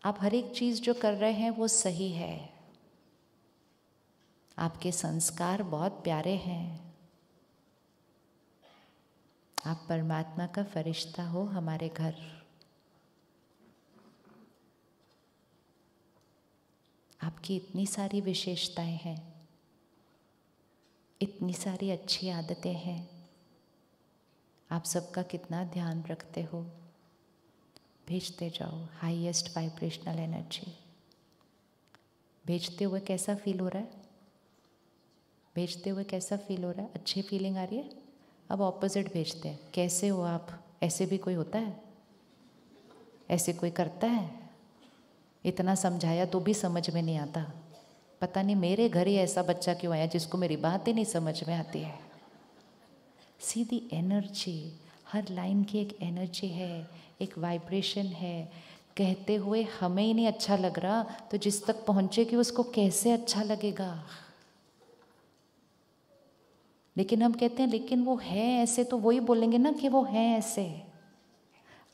आप हर एक चीज़ जो कर रहे हैं वो सही है, आपके संस्कार बहुत प्यारे हैं, आप परमात्मा का फरिश्ता हो हमारे घर। आपकी इतनी सारी विशेषताएं हैं, इतनी सारी अच्छी आदतें हैं, आप सबका कितना ध्यान रखते हो। भेजते जाओ हाईएस्ट वाइब्रेशनल एनर्जी। भेजते हुए कैसा फील हो रहा है? भेजते हुए कैसा फील हो रहा है? अच्छी फीलिंग आ रही है? अब ऑपोजिट भेजते हैं। कैसे हो आप? ऐसे भी कोई होता है? ऐसे कोई करता है? इतना समझाया तो भी समझ में नहीं आता। पता नहीं मेरे घर ही ऐसा बच्चा क्यों आया जिसको मेरी बात ही नहीं समझ में आती है। सीधी एनर्जी, हर लाइन की एक एनर्जी है, एक वाइब्रेशन है। कहते हुए हमें ही नहीं अच्छा लग रहा, तो जिस तक पहुँचेगी उसको कैसे अच्छा लगेगा। लेकिन हम कहते हैं लेकिन वो है ऐसे, तो वही बोलेंगे ना कि वो है ऐसे।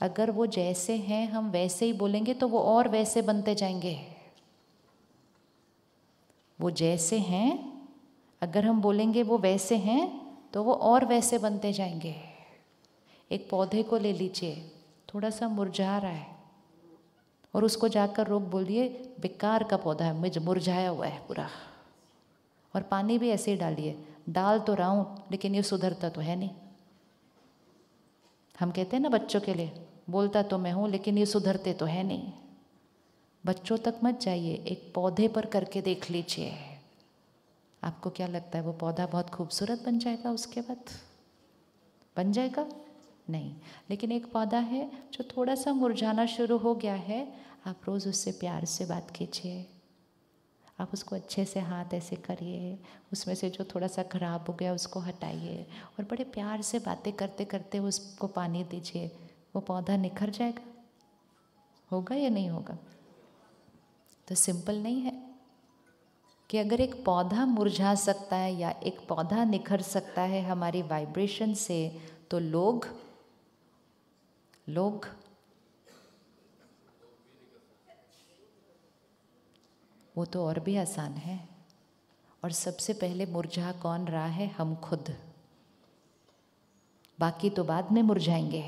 अगर वो जैसे हैं हम वैसे ही बोलेंगे तो वो और वैसे बनते जाएंगे। वो जैसे हैं, अगर हम बोलेंगे वो वैसे हैं तो वो और वैसे बनते जाएंगे। एक पौधे को ले लीजिए, थोड़ा सा मुरझा रहा है और उसको जाकर रोक बोलिए बेकार का पौधा है, मुरझाया हुआ है पूरा, और पानी भी ऐसे ही डालिए, डाल तो रहा हूँ लेकिन ये सुधरता तो है नहीं। हम कहते हैं ना बच्चों के लिए, बोलता तो मैं हूँ लेकिन ये सुधरते तो है नहीं। बच्चों तक मत जाइए, एक पौधे पर करके देख लीजिए। आपको क्या लगता है वो पौधा बहुत खूबसूरत बन जाएगा? उसके बाद बन जाएगा? नहीं। लेकिन एक पौधा है जो थोड़ा सा मुरझाना शुरू हो गया है, आप रोज़ उससे प्यार से बात कीजिए, आप उसको अच्छे से हाथ ऐसे करिए, उसमें से जो थोड़ा सा खराब हो गया उसको हटाइए और बड़े प्यार से बातें करते करते उसको पानी दीजिए। वो पौधा निखर जाएगा। होगा या नहीं होगा? तो सिंपल नहीं है कि अगर एक पौधा मुरझा सकता है या एक पौधा निखर सकता है हमारी वाइब्रेशन से, तो लोग वो तो और भी आसान है। और सबसे पहले मुरझा कौन रहा है? हम खुद। बाकी तो बाद में मुरझाएंगे।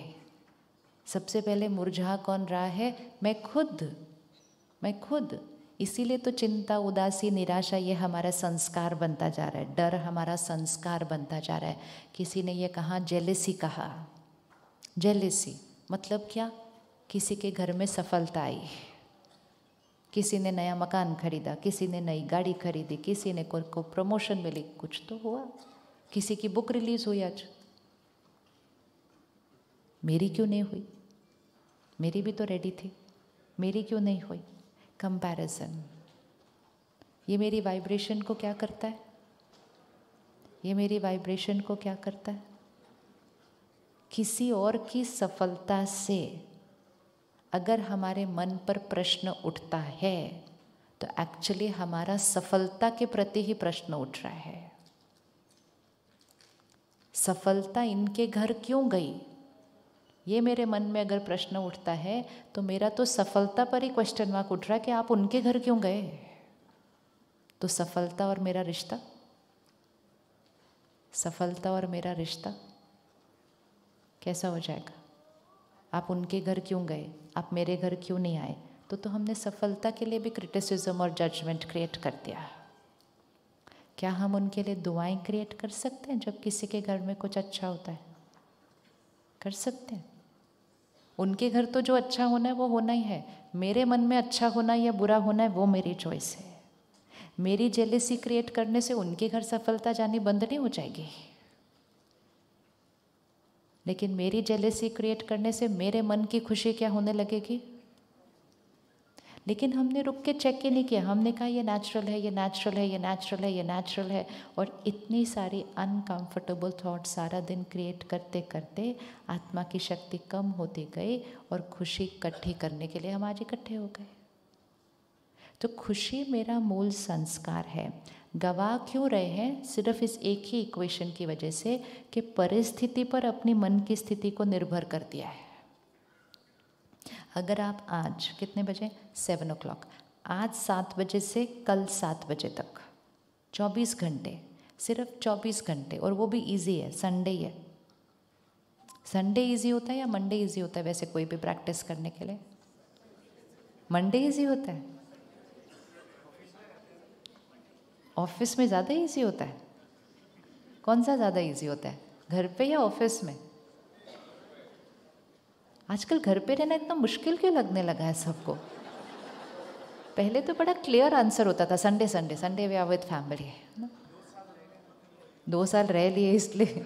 सबसे पहले मुरझा कौन रहा है? मैं खुद। इसीलिए तो चिंता, उदासी, निराशा ये हमारा संस्कार बनता जा रहा है। डर हमारा संस्कार बनता जा रहा है। किसी ने ये कहा, जेलेसी कहा। जेलेसी मतलब क्या? किसी के घर में सफलता आई, किसी ने नया मकान खरीदा, किसी ने नई गाड़ी खरीदी, किसी ने को प्रमोशन मिली, कुछ तो हुआ। किसी की बुक रिलीज हुई आज, मेरी क्यों नहीं हुई? मेरी भी तो रेडी थी, मेरी क्यों नहीं हुई? कंपैरिजन। ये मेरी वाइब्रेशन को क्या करता है? ये मेरी वाइब्रेशन को क्या करता है? किसी और की सफलता से अगर हमारे मन पर प्रश्न उठता है तो एक्चुअली हमारा सफलता के प्रति ही प्रश्न उठ रहा है। सफलता इनके घर क्यों गई? ये मेरे मन में अगर प्रश्न उठता है तो मेरा तो सफलता पर ही क्वेश्चन मार्क उठ रहा है कि आप उनके घर क्यों गए? तो सफलता और मेरा रिश्ता, सफलता और मेरा रिश्ता कैसा हो जाएगा? आप उनके घर क्यों गए, आप मेरे घर क्यों नहीं आए? तो हमने सफलता के लिए भी क्रिटिसिज्म और जजमेंट क्रिएट कर दिया। क्या हम उनके लिए दुआएं क्रिएट कर सकते हैं जब किसी के घर में कुछ अच्छा होता है? कर सकते हैं। उनके घर तो जो अच्छा होना है वो होना ही है। मेरे मन में अच्छा होना या बुरा होना है वो मेरी चॉइस है। मेरी जेलेसी क्रिएट करने से उनके घर सफलता जानी बंद नहीं हो जाएगी, लेकिन मेरी जेलेसी क्रिएट करने से मेरे मन की खुशी क्या होने लगेगी? लेकिन हमने रुक के चेक ही नहीं किया। हमने कहा ये नेचुरल है, ये नेचुरल है, ये नेचुरल है, ये नेचुरल है, और इतनी सारी अनकंफर्टेबल थॉट सारा दिन क्रिएट करते करते आत्मा की शक्ति कम होती गई और खुशी इकट्ठी करने के लिए हम आज इकट्ठे हो गए। तो खुशी मेरा मूल संस्कार है। गवा क्यों रहे हैं? सिर्फ इस एक ही इक्वेशन की वजह से कि परिस्थिति पर अपनी मन की स्थिति को निर्भर कर दिया है। अगर आप आज कितने बजे? 7 o'clock, आज 7 बजे से कल 7 बजे तक 24 घंटे, सिर्फ 24 घंटे, और वो भी इजी है, संडे ही है। संडे इजी होता है या मंडे इजी होता है? वैसे कोई भी प्रैक्टिस करने के लिए मंडे इजी होता है। ऑफिस में ज़्यादा इजी होता है? कौन सा ज़्यादा इजी होता है, घर पे या ऑफिस में? आजकल घर पे रहना इतना मुश्किल क्यों लगने लगा है सबको? पहले तो बड़ा क्लियर आंसर होता था, Sunday Sunday Sunday we are with family. 2 साल रह लिए इसलिए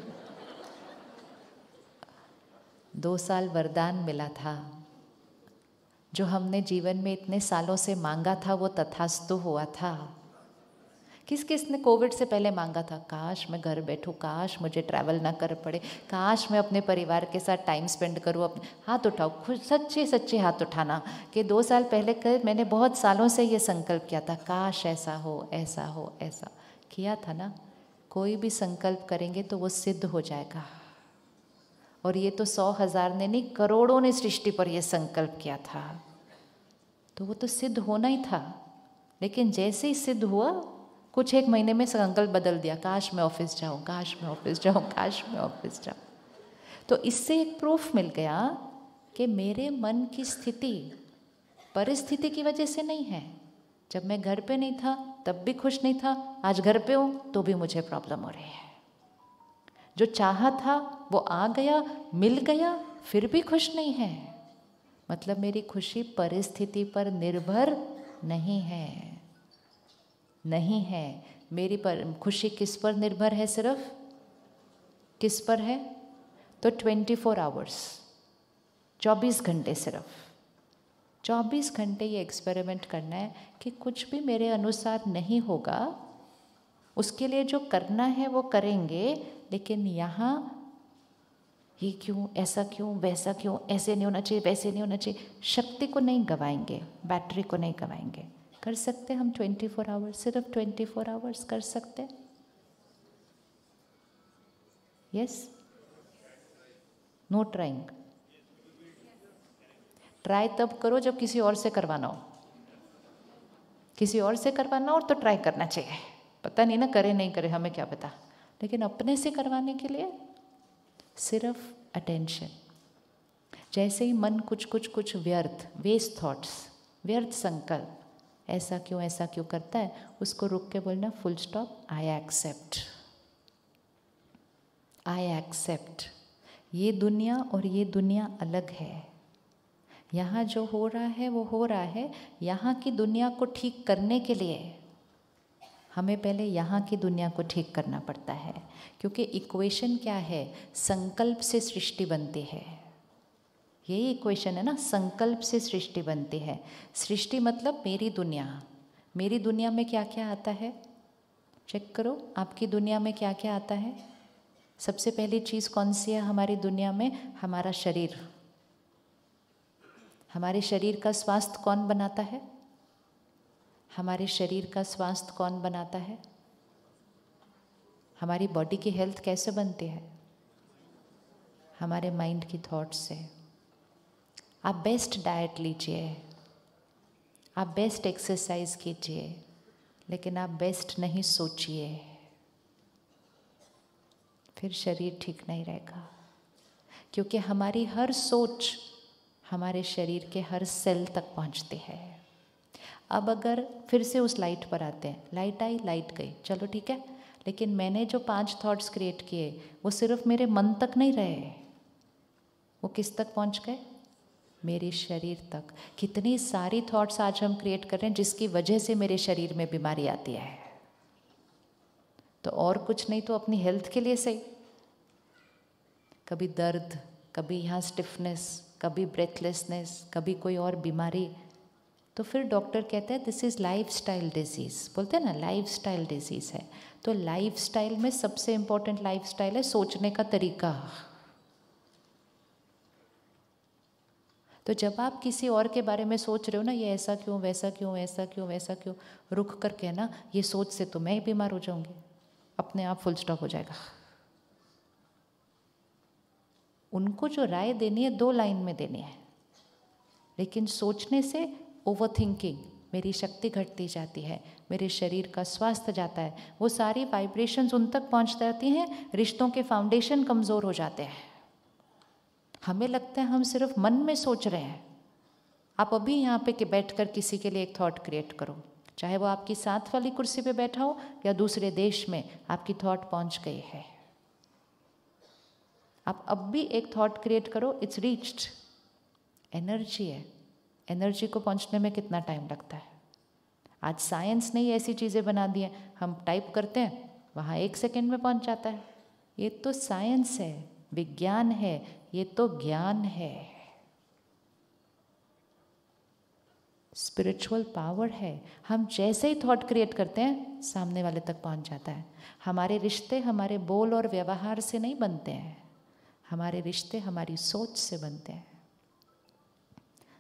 2 साल वरदान मिला था। जो हमने जीवन में इतने सालों से मांगा था वो तथास्तु हुआ था किस किस ने कोविड से पहले मांगा था, काश मैं घर बैठूं, काश मुझे ट्रैवल ना कर पड़े, काश मैं अपने परिवार के साथ टाइम स्पेंड करूं। अपने हाथ उठाओ, खुद सच्चे सच्चे हाथ उठाना कि 2 साल पहले मैंने बहुत सालों से ये संकल्प किया था, काश ऐसा हो, ऐसा हो, ऐसा किया था ना। कोई भी संकल्प करेंगे तो वो सिद्ध हो जाएगा। और ये तो 100,000 ने नहीं, करोड़ों ने सृष्टि पर ये संकल्प किया था, तो वो तो सिद्ध होना ही था। लेकिन जैसे ही सिद्ध हुआ, कुछ 1 महीने में संकल्प बदल दिया, काश मैं ऑफिस जाऊं, काश मैं ऑफिस जाऊं, काश मैं ऑफिस जाऊं। तो इससे एक प्रूफ मिल गया कि मेरे मन की स्थिति परिस्थिति की वजह से नहीं है। जब मैं घर पे नहीं था तब भी खुश नहीं था, आज घर पे हूं तो भी मुझे प्रॉब्लम हो रही है। जो चाहा था वो आ गया, मिल गया, फिर भी खुश नहीं है। मतलब मेरी खुशी परिस्थिति पर निर्भर नहीं है, नहीं है। मेरी खुशी किस पर निर्भर है? सिर्फ किस पर है? तो 24 आवर्स, 24 घंटे, सिर्फ 24 घंटे ये एक्सपेरिमेंट करना है कि कुछ भी मेरे अनुसार नहीं होगा, उसके लिए जो करना है वो करेंगे। लेकिन यहाँ ये क्यों, ऐसा क्यों, वैसा क्यों, ऐसे नहीं होना चाहिए, वैसे नहीं होना चाहिए, शक्ति को नहीं गवाएंगे, बैटरी को नहीं गवाएंगे। कर सकते हम 24 आवर्स, सिर्फ 24 आवर्स कर सकते? यस? No trying? ट्राई तब करो जब किसी और से करवाना हो। किसी और से करवाना हो तो ट्राई करना चाहिए, पता नहीं ना करे नहीं करे, हमें क्या पता। लेकिन अपने से करवाने के लिए सिर्फ अटेंशन। जैसे ही मन कुछ व्यर्थ, वेस्ट थॉट्स, व्यर्थ संकल्प, ऐसा क्यों करता है, उसको रुक के बोलना, full stop, I accept, I accept. ये दुनिया और ये दुनिया अलग है। यहाँ जो हो रहा है वो हो रहा है। यहाँ की दुनिया को ठीक करने के लिए हमें पहले यहाँ की दुनिया को ठीक करना पड़ता है। क्योंकि इक्वेशन क्या है? संकल्प से सृष्टि बनती है। यही इक्वेशन है ना, संकल्प से सृष्टि बनती है। सृष्टि मतलब मेरी दुनिया। मेरी दुनिया में क्या क्या आता है? चेक करो, आपकी दुनिया में क्या क्या आता है। सबसे पहली चीज़ कौन सी है हमारी दुनिया में? हमारा शरीर। हमारे शरीर का स्वास्थ्य कौन बनाता है? हमारे शरीर का स्वास्थ्य कौन बनाता है? हमारी बॉडी की हेल्थ कैसे बनती है? हमारे माइंड की थॉट्स से। आप बेस्ट डाइट लीजिए, आप बेस्ट एक्सरसाइज कीजिए, लेकिन आप बेस्ट नहीं सोचिए, फिर शरीर ठीक नहीं रहेगा। क्योंकि हमारी हर सोच हमारे शरीर के हर सेल तक पहुंचती है। अब अगर फिर से उस लाइट पर आते हैं, लाइट आई, लाइट गई, चलो ठीक है, लेकिन मैंने जो 5 थॉट्स क्रिएट किए वो सिर्फ मेरे मन तक नहीं रहे, वो किस तक पहुंच गए? मेरे शरीर तक। कितनी सारी थॉट्स आज हम क्रिएट कर रहे हैं जिसकी वजह से मेरे शरीर में बीमारी आती है। तो और कुछ नहीं तो अपनी हेल्थ के लिए सही। कभी दर्द, कभी यहाँ स्टिफनेस, कभी ब्रेथलेसनेस, कभी कोई और बीमारी, तो फिर डॉक्टर कहते हैं दिस इज़ लाइफस्टाइल डिजीज़। बोलते हैं ना, लाइफस्टाइल डिजीज़ है। तो लाइफस्टाइल में सबसे इम्पोर्टेंट लाइफस्टाइल है सोचने का तरीका। तो जब आप किसी और के बारे में सोच रहे हो ना, ये ऐसा क्यों, वैसा क्यों, ऐसा क्यों, वैसा क्यों, रुक कर कहना, ये सोच से तो मैं ही बीमार हो जाऊंगी, अपने आप फुल स्टॉप हो जाएगा। उनको जो राय देनी है 2 लाइन में देनी है, लेकिन सोचने से ओवर थिंकिंग, मेरी शक्ति घटती जाती है, मेरे शरीर का स्वास्थ्य जाता है, वो सारी वाइब्रेशंस उन तक पहुंच जाती हैं, रिश्तों के फाउंडेशन कमज़ोर हो जाते हैं। हमें लगता है हम सिर्फ मन में सोच रहे हैं। आप अभी यहाँ पे के बैठ कर किसी के लिए एक थॉट क्रिएट करो, चाहे वो आपकी साथ वाली कुर्सी पे बैठा हो या दूसरे देश में, आपकी थॉट पहुँच गई है। आप अब भी एक थॉट क्रिएट करो, इट्स रीच्ड। एनर्जी है, एनर्जी को पहुंचने में कितना टाइम लगता है? आज साइंस ने ऐसी चीज़ें बना दी हैं, हम टाइप करते हैं वहाँ 1 सेकेंड में पहुंच जाता है। ये तो साइंस है, विज्ञान है, ये तो ज्ञान है। स्पिरिचुअल पावर है। हम जैसे ही थॉट क्रिएट करते हैं सामने वाले तक पहुंच जाता है। हमारे रिश्ते हमारे बोल और व्यवहार से नहीं बनते हैं, हमारे रिश्ते हमारी सोच से बनते हैं।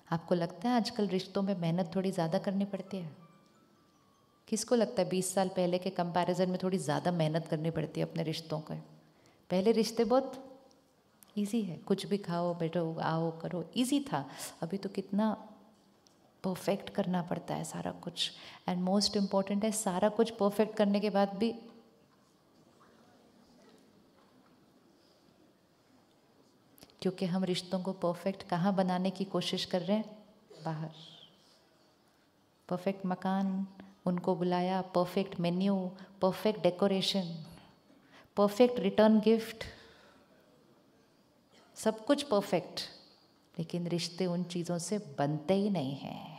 आपको लगता है आजकल रिश्तों में मेहनत थोड़ी ज़्यादा करनी पड़ती है? किसको लगता है 20 साल पहले के कंपैरिजन में थोड़ी ज़्यादा मेहनत करनी पड़ती है अपने रिश्तों को? पहले रिश्ते बहुत इजी है, कुछ भी खाओ बैठो आओ करो, इजी था। अभी तो कितना परफेक्ट करना पड़ता है सारा कुछ। एंड मोस्ट इम्पॉर्टेंट है, सारा कुछ परफेक्ट करने के बाद भी क्योंकि हम रिश्तों को परफेक्ट कहाँ बनाने की कोशिश कर रहे हैं? बाहर। परफेक्ट मकान, उनको बुलाया, perfect menu, perfect decoration, perfect return gift, सब कुछ परफेक्ट, लेकिन रिश्ते उन चीज़ों से बनते ही नहीं हैं।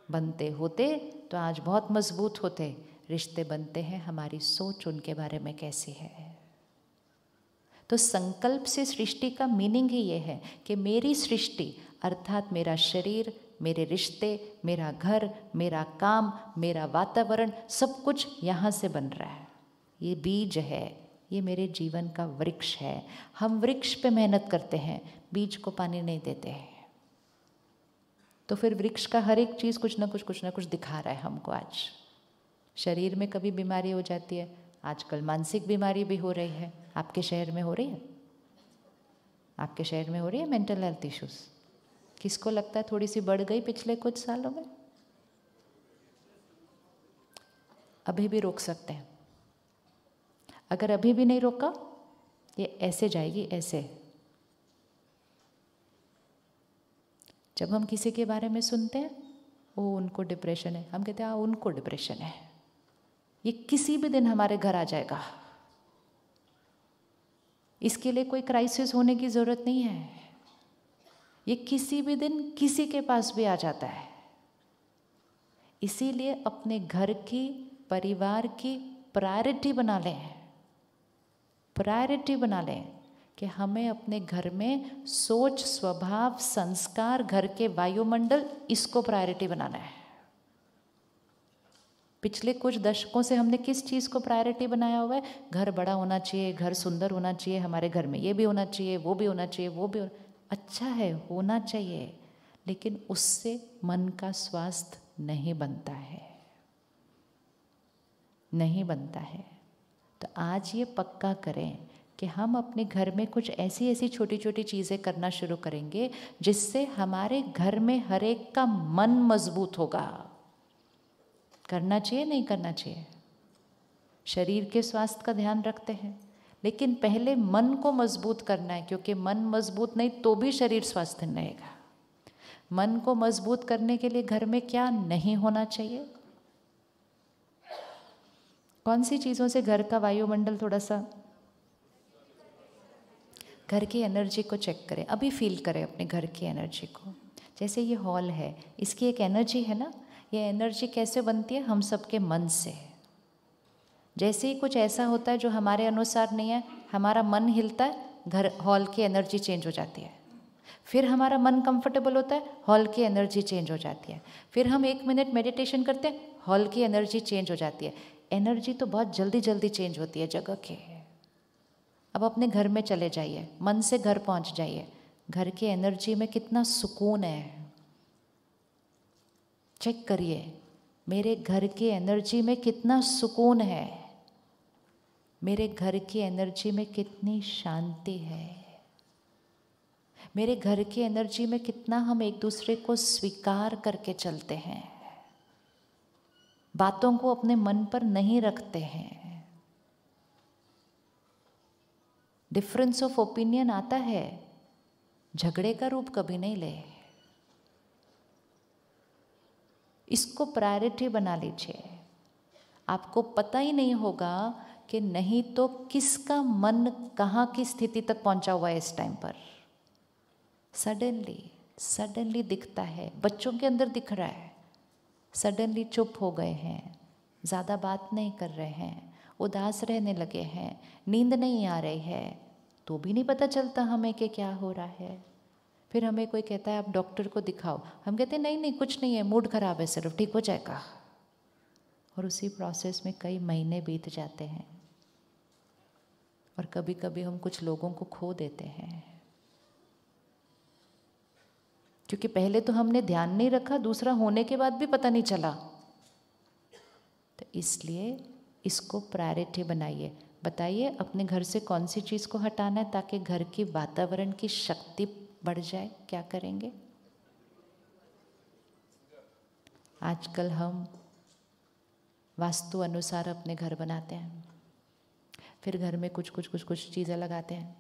बनते होते तो आज बहुत मजबूत होते। रिश्ते बनते हैं हमारी सोच उनके बारे में कैसी है। तो संकल्प से सृष्टि का मीनिंग ही ये है कि मेरी सृष्टि अर्थात मेरा शरीर, मेरे रिश्ते, मेरा घर, मेरा काम, मेरा वातावरण, सब कुछ यहाँ से बन रहा है। ये बीज है, ये मेरे जीवन का वृक्ष है। हम वृक्ष पे मेहनत करते हैं, बीज को पानी नहीं देते हैं। तो फिर वृक्ष का हर एक चीज़ कुछ ना कुछ दिखा रहा है हमको। आज शरीर में कभी बीमारी हो जाती है, आजकल मानसिक बीमारी भी हो रही है। आपके शहर में हो रही है? आपके शहर में हो रही है मेंटल हेल्थ इश्यूज? किसको लगता है थोड़ी सी बढ़ गई पिछले कुछ सालों में? अभी भी रोक सकते हैं। अगर अभी भी नहीं रोका, ये ऐसे जाएगी, ऐसे। जब हम किसी के बारे में सुनते हैं, वो उनको डिप्रेशन है, हम कहते हैं उनको डिप्रेशन है। ये किसी भी दिन हमारे घर आ जाएगा। इसके लिए कोई क्राइसिस होने की ज़रूरत नहीं है। ये किसी भी दिन किसी के पास भी आ जाता है। इसीलिए अपने घर की, परिवार की प्रायोरिटी बना लें। प्रायोरिटी बना लें कि हमें अपने घर में सोच, स्वभाव, संस्कार, घर के वायुमंडल, इसको प्रायोरिटी बनाना है। पिछले कुछ दशकों से हमने किस चीज़ को प्रायोरिटी बनाया हुआ है? घर बड़ा होना चाहिए, घर सुंदर होना चाहिए, हमारे घर में ये भी होना चाहिए, वो भी होना चाहिए, वो भी अच्छा है, होना चाहिए, लेकिन उससे मन का स्वास्थ्य नहीं बनता है, नहीं बनता है। तो आज ये पक्का करें कि हम अपने घर में कुछ ऐसी ऐसी छोटी छोटी चीज़ें करना शुरू करेंगे जिससे हमारे घर में हर एक का मन मजबूत होगा। करना चाहिए, नहीं करना चाहिए? शरीर के स्वास्थ्य का ध्यान रखते हैं, लेकिन पहले मन को मजबूत करना है, क्योंकि मन मजबूत नहीं तो भी शरीर स्वस्थ नहीं रहेगा। मन को मजबूत करने के लिए घर में क्या नहीं होना चाहिए? कौन सी चीज़ों से घर का वायुमंडल थोड़ा सा, घर की एनर्जी को चेक करें, अभी फील करें अपने घर की एनर्जी को। जैसे ये हॉल है, इसकी एक एनर्जी है ना, ये एनर्जी कैसे बनती है? हम सबके मन से। जैसे ही कुछ ऐसा होता है जो हमारे अनुसार नहीं है, हमारा मन हिलता है, घर हॉल की एनर्जी चेंज हो जाती है। फिर हमारा मन कंफर्टेबल होता है, हॉल की एनर्जी चेंज हो जाती है। फिर हम 1 मिनट मेडिटेशन करते हैं, हॉल की एनर्जी चेंज हो जाती है। एनर्जी तो बहुत जल्दी जल्दी चेंज होती है जगह के। अब अपने घर में चले जाइए, मन से घर पहुंच जाइए, घर की एनर्जी में कितना सुकून है। चेक करिए, मेरे घर की एनर्जी में कितना सुकून है, मेरे घर की एनर्जी में कितनी शांति है, मेरे घर की एनर्जी में कितना हम एक दूसरे को स्वीकार करके चलते हैं, बातों को अपने मन पर नहीं रखते हैं। डिफरेंस ऑफ ओपिनियन आता है, झगड़े का रूप कभी नहीं ले। इसको प्रायोरिटी बना लीजिए। आपको पता ही नहीं होगा कि नहीं तो किसका मन कहाँ की स्थिति तक पहुंचा हुआ है इस टाइम पर। सडनली दिखता है, बच्चों के अंदर दिख रहा है। सडनली चुप हो गए हैं, ज़्यादा बात नहीं कर रहे हैं, उदास रहने लगे हैं, नींद नहीं आ रही है, तो भी नहीं पता चलता हमें कि क्या हो रहा है। फिर हमें कोई कहता है आप डॉक्टर को दिखाओ, हम कहते हैं नहीं नहीं कुछ नहीं है, मूड खराब है सिर्फ, ठीक हो जाएगा। और उसी प्रोसेस में कई महीने बीत जाते हैं और कभी कभी हम कुछ लोगों को खो देते हैं, क्योंकि पहले तो हमने ध्यान नहीं रखा, दूसरा होने के बाद भी पता नहीं चला। तो इसलिए इसको प्रायोरिटी बनाइए। बताइए अपने घर से कौन सी चीज़ को हटाना है ताकि घर की वातावरण की शक्ति बढ़ जाए। क्या करेंगे? आजकल हम वास्तु अनुसार अपने घर बनाते हैं, फिर घर में कुछ चीज़ें लगाते हैं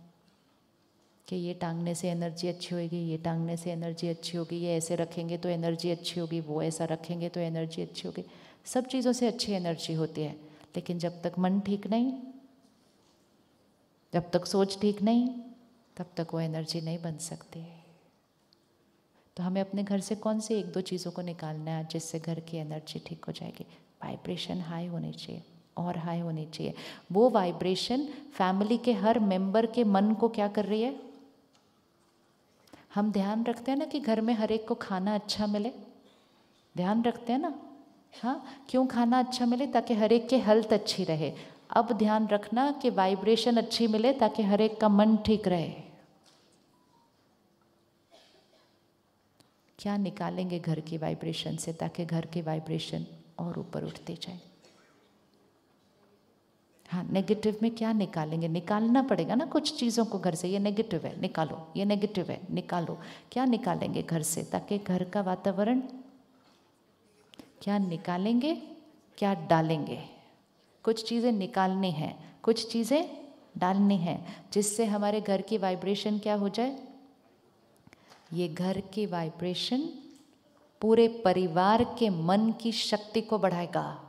कि ये टांगने से एनर्जी अच्छी होगी, ये टांगने से एनर्जी अच्छी होगी, ये ऐसे रखेंगे तो एनर्जी अच्छी होगी, वो ऐसा रखेंगे तो एनर्जी अच्छी होगी। सब चीज़ों से अच्छी एनर्जी होती है, लेकिन जब तक मन ठीक नहीं, जब तक सोच ठीक नहीं, तब तक वो एनर्जी नहीं बन सकती है। तो हमें अपने घर से कौन से एक दो चीज़ों को निकालना है जिससे घर की एनर्जी ठीक हो जाएगी। वाइब्रेशन हाई होनी चाहिए और हाई होनी चाहिए। वो वाइब्रेशन फैमिली के हर मेंबर के मन को क्या कर रही है? हम ध्यान रखते हैं ना कि घर में हर एक को खाना अच्छा मिले, ध्यान रखते हैं ना। हाँ, क्यों खाना अच्छा मिले? ताकि हर एक के हेल्थ अच्छी रहे। अब ध्यान रखना कि वाइब्रेशन अच्छी मिले ताकि हर एक का मन ठीक रहे। क्या निकालेंगे घर की वाइब्रेशन से ताकि घर की वाइब्रेशन और ऊपर उठती जाए? हाँ, नेगेटिव में क्या निकालेंगे? निकालना पड़ेगा ना कुछ चीज़ों को घर से। ये नेगेटिव है, निकालो। ये नेगेटिव है, निकालो। क्या निकालेंगे घर से ताकि घर का वातावरण? क्या निकालेंगे, क्या डालेंगे? कुछ चीज़ें निकालनी हैं, कुछ चीज़ें डालनी हैं, जिससे हमारे घर की वाइब्रेशन क्या हो जाए? ये घर की वाइब्रेशन पूरे परिवार के मन की शक्ति को बढ़ाएगा।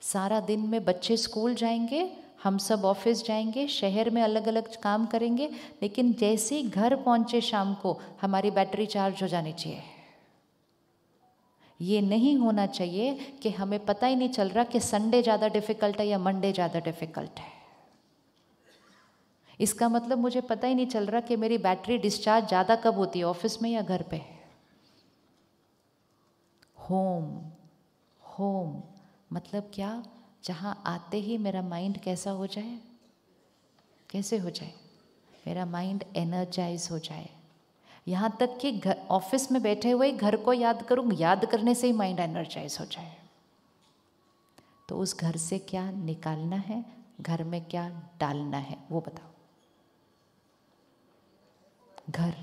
सारा दिन में बच्चे स्कूल जाएंगे, हम सब ऑफिस जाएंगे, शहर में अलग अलग काम करेंगे, लेकिन जैसे ही घर पहुंचे शाम को हमारी बैटरी चार्ज हो जानी चाहिए। ये नहीं होना चाहिए कि हमें पता ही नहीं चल रहा कि संडे ज़्यादा डिफ़िकल्ट है या मंडे ज़्यादा डिफ़िकल्ट है। इसका मतलब मुझे पता ही नहीं चल रहा कि मेरी बैटरी डिस्चार्ज ज़्यादा कब होती है, ऑफिस में या घर पे। होम मतलब क्या? जहाँ आते ही मेरा माइंड कैसा हो जाए? कैसे हो जाए? मेरा माइंड एनर्जाइज हो जाए। यहाँ तक कि घर ऑफिस में बैठे हुए घर को याद करूँ, याद करने से ही माइंड एनर्जाइज हो जाए। तो उस घर से क्या निकालना है, घर में क्या डालना है, वो बताओ। घर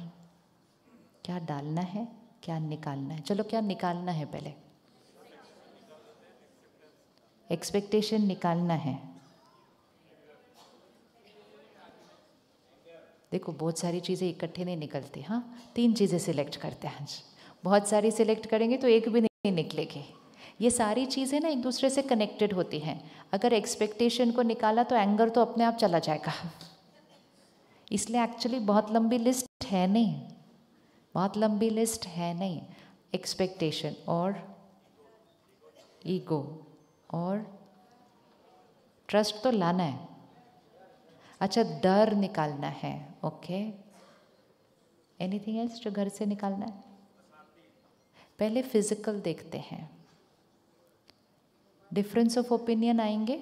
क्या डालना है, क्या निकालना है? चलो, क्या निकालना है पहले? एक्सपेक्टेशन निकालना है। देखो, बहुत सारी चीज़ें इकट्ठे नहीं निकलती। हाँ, 3 चीज़ें सिलेक्ट करते हैं आज। बहुत सारी सिलेक्ट करेंगे तो एक भी नहीं निकलेगी। ये सारी चीज़ें ना एक दूसरे से कनेक्टेड होती हैं। अगर एक्सपेक्टेशन को निकाला तो एंगर तो अपने आप चला जाएगा। इसलिए एक्चुअली बहुत लंबी लिस्ट है नहीं, बहुत लंबी लिस्ट है नहीं। एक्सपेक्टेशन और ईगो और ट्रस्ट तो लाना है। अच्छा, डर निकालना है। ओके, एनीथिंग एल्स जो घर से निकालना है? पहले फिजिकल देखते हैं। डिफरेंस ऑफ ओपिनियन आएंगे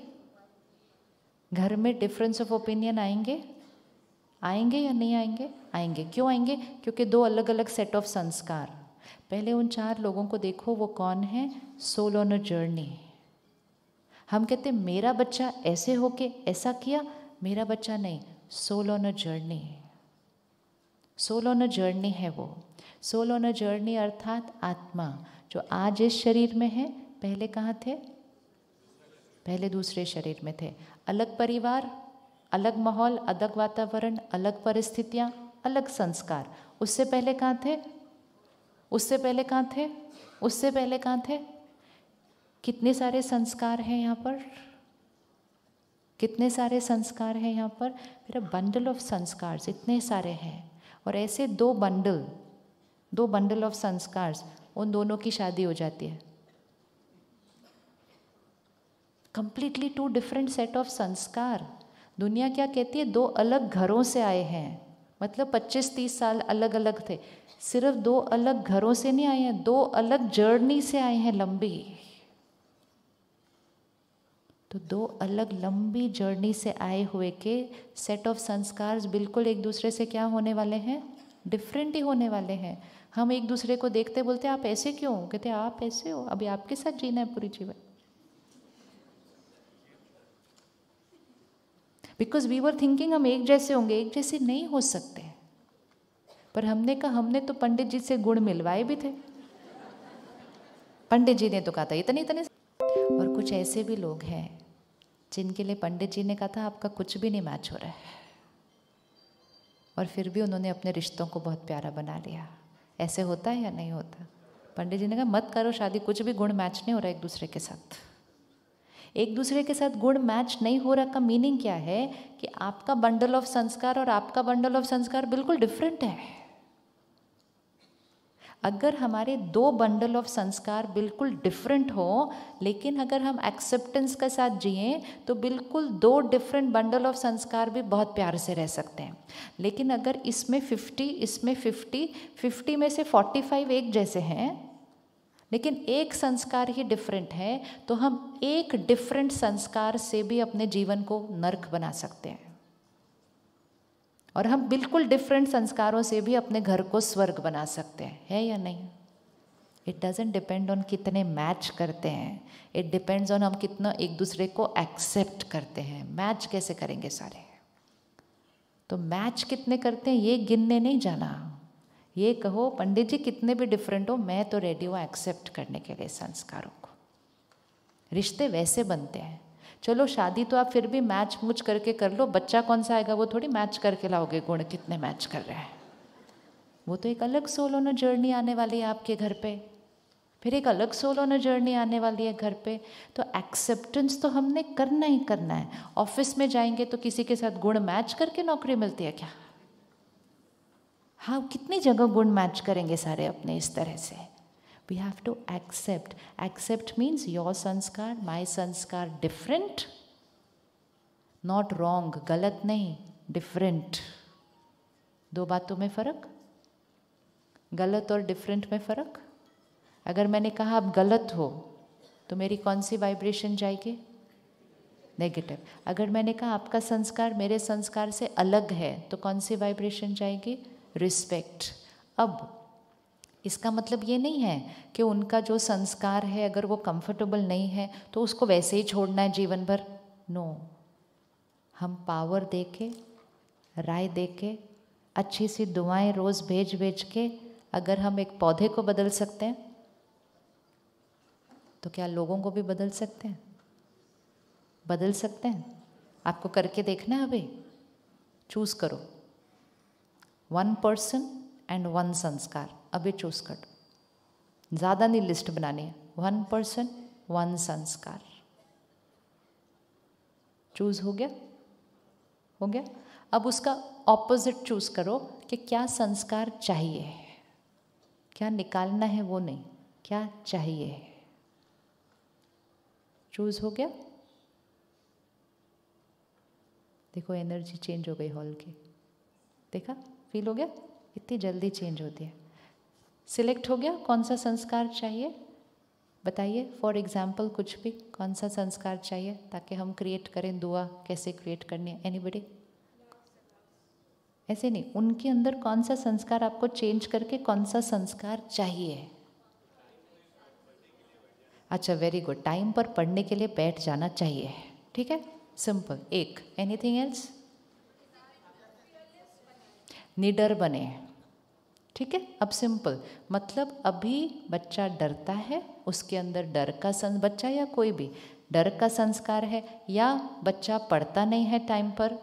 घर में? डिफरेंस ऑफ ओपिनियन आएंगे? आएंगे या नहीं आएंगे? आएंगे। क्यों आएंगे? क्योंकि 2 अलग अलग सेट ऑफ संस्कार। पहले उन 4 लोगों को देखो, वो कौन है? Soul on a journey. हम कहते हैं मेरा बच्चा ऐसे होके ऐसा किया, मेरा बच्चा नहीं। Soul on a journey, soul on a journey है वो। सोल ऑन अ जर्नी अर्थात आत्मा जो आज इस शरीर में है, पहले कहाँ थे? पहले दूसरे शरीर में थे। अलग परिवार, अलग माहौल, अलग वातावरण, अलग परिस्थितियाँ, अलग संस्कार। उससे पहले कहाँ थे? उससे पहले कहाँ थे? उससे पहले कहाँ थे? कितने सारे संस्कार हैं यहाँ पर? कितने सारे संस्कार हैं यहाँ पर? मेरा बंडल ऑफ संस्कार इतने सारे हैं। और ऐसे 2 बंडल ऑफ संस्कार, उन दोनों की शादी हो जाती है। कंप्लीटली 2 डिफरेंट सेट ऑफ संस्कार। दुनिया क्या कहती है? 2 अलग घरों से आए हैं, मतलब 25-30 साल अलग अलग थे। सिर्फ 2 अलग घरों से नहीं आए हैं, 2 अलग जर्नी से आए हैं लंबी। तो 2 अलग लंबी जर्नी से आए हुए के सेट ऑफ संस्कार बिल्कुल एक दूसरे से क्या होने वाले हैं, डिफरेंट ही होने वाले हैं। हम एक दूसरे को देखते बोलते आप ऐसे क्यों, कहते आप ऐसे हो, अभी आपके साथ जीना है पूरी जीवन। बिकॉज वी वर थिंकिंग हम एक जैसे होंगे, एक जैसे नहीं हो सकते। पर हमने कहा, हमने तो पंडित जी से गुण मिलवाए भी थे। पंडित जी ने तो कहा था इतने इतने। और कुछ ऐसे भी लोग हैं जिनके लिए पंडित जी ने कहा था आपका कुछ भी नहीं मैच हो रहा है, और फिर भी उन्होंने अपने रिश्तों को बहुत प्यारा बना लिया। ऐसे होता है या नहीं होता? पंडित जी ने कहा मत करो शादी, कुछ भी गुण मैच नहीं हो रहा एक दूसरे के साथ। एक दूसरे के साथ गुण मैच नहीं हो रहा का मीनिंग क्या है कि आपका बंडल ऑफ संस्कार और आपका बंडल ऑफ संस्कार बिल्कुल डिफरेंट है। अगर हमारे 2 बंडल ऑफ संस्कार बिल्कुल डिफरेंट हो, लेकिन अगर हम एक्सेप्टेंस के साथ जिए तो बिल्कुल 2 डिफरेंट बंडल ऑफ संस्कार भी बहुत प्यार से रह सकते हैं। लेकिन अगर इसमें 50, इसमें 50 में से 45 एक जैसे हैं, लेकिन एक संस्कार ही डिफरेंट है, तो हम एक डिफरेंट संस्कार से भी अपने जीवन को नर्क बना सकते हैं। और हम बिल्कुल डिफरेंट संस्कारों से भी अपने घर को स्वर्ग बना सकते हैं, है या नहीं? इट डजेंट डिपेंड ऑन कितने मैच करते हैं, इट डिपेंड्स ऑन हम कितना एक दूसरे को एक्सेप्ट करते हैं। मैच कैसे करेंगे सारे? तो मैच कितने करते हैं ये गिनने नहीं जाना। ये कहो पंडित जी कितने भी डिफरेंट हो, मैं तो रेडी हूँ एक्सेप्ट करने के लिए संस्कारों को। रिश्ते वैसे बनते हैं। चलो शादी तो आप फिर भी मैच मुच करके कर लो, बच्चा कौन सा आएगा वो थोड़ी मैच करके लाओगे, गुण कितने मैच कर रहे हैं। वो तो एक अलग सोल ऑन जर्नी आने वाली है आपके घर पे, फिर एक अलग सोल ऑन जर्नी आने वाली है घर पे। तो एक्सेप्टेंस तो हमने करना ही करना है। ऑफिस में जाएंगे तो किसी के साथ गुण मैच करके नौकरी मिलती है क्या? हाँ, कितनी जगह गुण मैच करेंगे सारे अपने इस तरह से। We have to accept. Accept means your sanskar, my sanskar different. Not wrong, गलत नहीं, different. 2 बातों में फर्क, गलत और डिफरेंट में फर्क। अगर मैंने कहा आप गलत हो तो मेरी कौन सी वाइब्रेशन जाएगी? नेगेटिव। अगर मैंने कहा आपका संस्कार मेरे संस्कार से अलग है तो कौन सी वाइब्रेशन जाएगी? रिस्पेक्ट। अब इसका मतलब ये नहीं है कि उनका जो संस्कार है अगर वो कंफर्टेबल नहीं है तो उसको वैसे ही छोड़ना है जीवन भर। नो, हम पावर दे के, राय दे के, अच्छी सी दुआएं रोज़ भेज भेज के अगर हम एक पौधे को बदल सकते हैं तो क्या लोगों को भी बदल सकते हैं? बदल सकते हैं। आपको करके देखना है। अभी चूज़ करो 1 पर्सन एंड 1 संस्कार। अभी चूज कर, ज़्यादा नहीं लिस्ट बनानी है। 1 पर्सन 1 संस्कार। चूज हो गया? हो गया। अब उसका ऑपोजिट चूज करो कि क्या संस्कार चाहिए, क्या निकालना है वो नहीं, क्या चाहिए। चूज हो गया? देखो एनर्जी चेंज हो गई हॉल की, देखा? फील हो गया? इतनी जल्दी चेंज होती है। सिलेक्ट हो गया कौन सा संस्कार चाहिए? बताइए फॉर एग्जाम्पल कुछ भी, कौन सा संस्कार चाहिए ताकि हम क्रिएट करें। दुआ कैसे क्रिएट करनी है? एनीबडी? ऐसे नहीं, उनके अंदर कौन सा संस्कार आपको चेंज करके कौन सा संस्कार चाहिए? अच्छा, वेरी गुड। टाइम पर पढ़ने के लिए बैठ जाना चाहिए, ठीक है? सिंपल। एक, एनीथिंग एल्स? निडर बने, ठीक है? अब सिंपल मतलब अभी बच्चा डरता है, उसके अंदर डर का बच्चा या कोई भी डर का संस्कार है, या बच्चा पढ़ता नहीं है टाइम पर,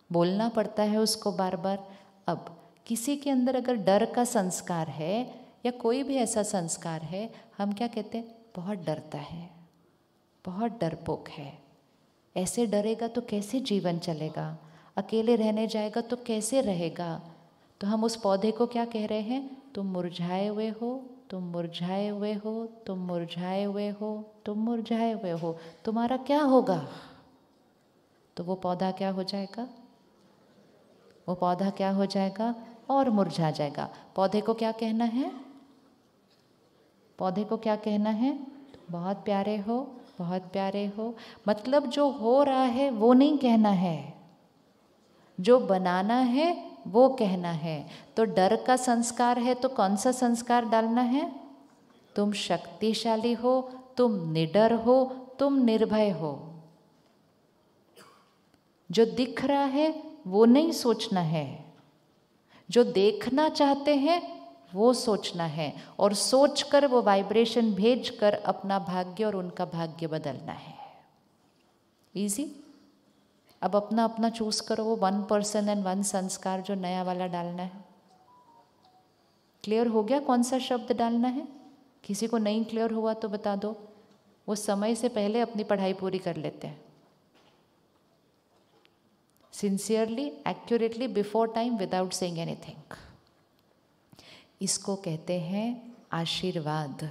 बोलना पड़ता है उसको बार बार। अब किसी के अंदर अगर डर का संस्कार है या कोई भी ऐसा संस्कार है, हम क्या कहते हैं? बहुत डरता है, बहुत डरपोक है। ऐसे डरेगा तो कैसे जीवन चलेगा? अकेले रहने जाएगा तो कैसे रहेगा? तो हम उस पौधे को क्या कह रहे हैं? तुम मुरझाए हुए हो, तुम मुरझाए हुए हो, तुम मुरझाए हुए हो, तुम मुरझाए हुए हो। तुम्हारा क्या होगा? तो वो पौधा क्या हो जाएगा? वो पौधा क्या हो जाएगा? और मुरझा जाएगा। पौधे को क्या कहना है? पौधे को क्या कहना है? बहुत प्यारे हो, बहुत प्यारे हो। मतलब जो हो रहा है वो नहीं कहना है, जो बनाना है वो कहना है। तो डर का संस्कार है तो कौन सा संस्कार डालना है? तुम शक्तिशाली हो, तुम निडर हो, तुम निर्भय हो। जो दिख रहा है वो नहीं सोचना है, जो देखना चाहते हैं वो सोचना है, और सोचकर वो वाइब्रेशन भेजकर अपना भाग्य और उनका भाग्य बदलना है। इजी। अब अपना अपना चूज करो, वो 1 पर्सन एंड 1 संस्कार जो नया वाला डालना है। क्लियर हो गया कौन सा शब्द डालना है? किसी को नहीं क्लियर हुआ तो बता दो, वो समय से पहले अपनी पढ़ाई पूरी कर लेते हैं। Sincerely, accurately, before time, without saying anything. इसको कहते हैं आशीर्वाद,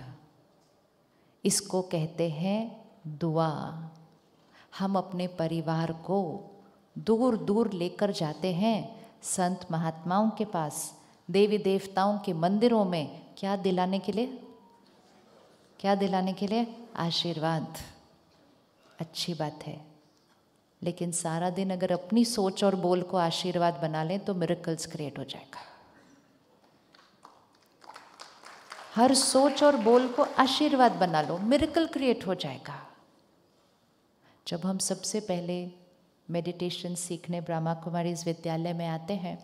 इसको कहते हैं दुआ। हम अपने परिवार को दूर दूर लेकर जाते हैं संत महात्माओं के पास, देवी देवताओं के मंदिरों में। क्या दिलाने के लिए? क्या दिलाने के लिए? आशीर्वाद। अच्छी बात है, लेकिन सारा दिन अगर अपनी सोच और बोल को आशीर्वाद बना लें तो मिरेकल्स क्रिएट हो जाएगा। हर सोच और बोल को आशीर्वाद बना लो, मिरेकल क्रिएट हो जाएगा। जब हम सबसे पहले मेडिटेशन सीखने ब्रह्मा कुमारीज विद्यालय में आते हैं,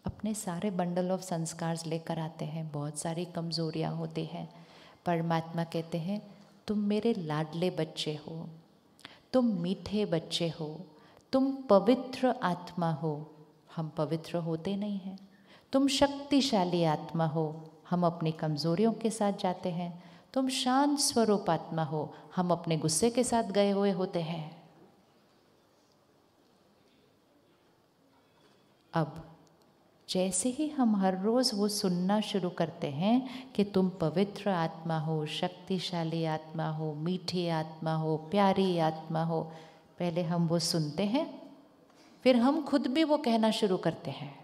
अपने सारे बंडल ऑफ संस्कार्स लेकर आते हैं। बहुत सारी कमजोरियां होती हैं। परमात्मा कहते हैं तुम मेरे लाडले बच्चे हो, तुम मीठे बच्चे हो, तुम पवित्र आत्मा हो। हम पवित्र होते नहीं हैं। तुम शक्तिशाली आत्मा हो, हम अपनी कमजोरियों के साथ जाते हैं। तुम शांत स्वरूप आत्मा हो, हम अपने गुस्से के साथ गए हुए होते हैं। अब जैसे ही हम हर रोज वो सुनना शुरू करते हैं कि तुम पवित्र आत्मा हो, शक्तिशाली आत्मा हो, मीठी आत्मा हो, प्यारी आत्मा हो, पहले हम वो सुनते हैं, फिर हम खुद भी वो कहना शुरू करते हैं।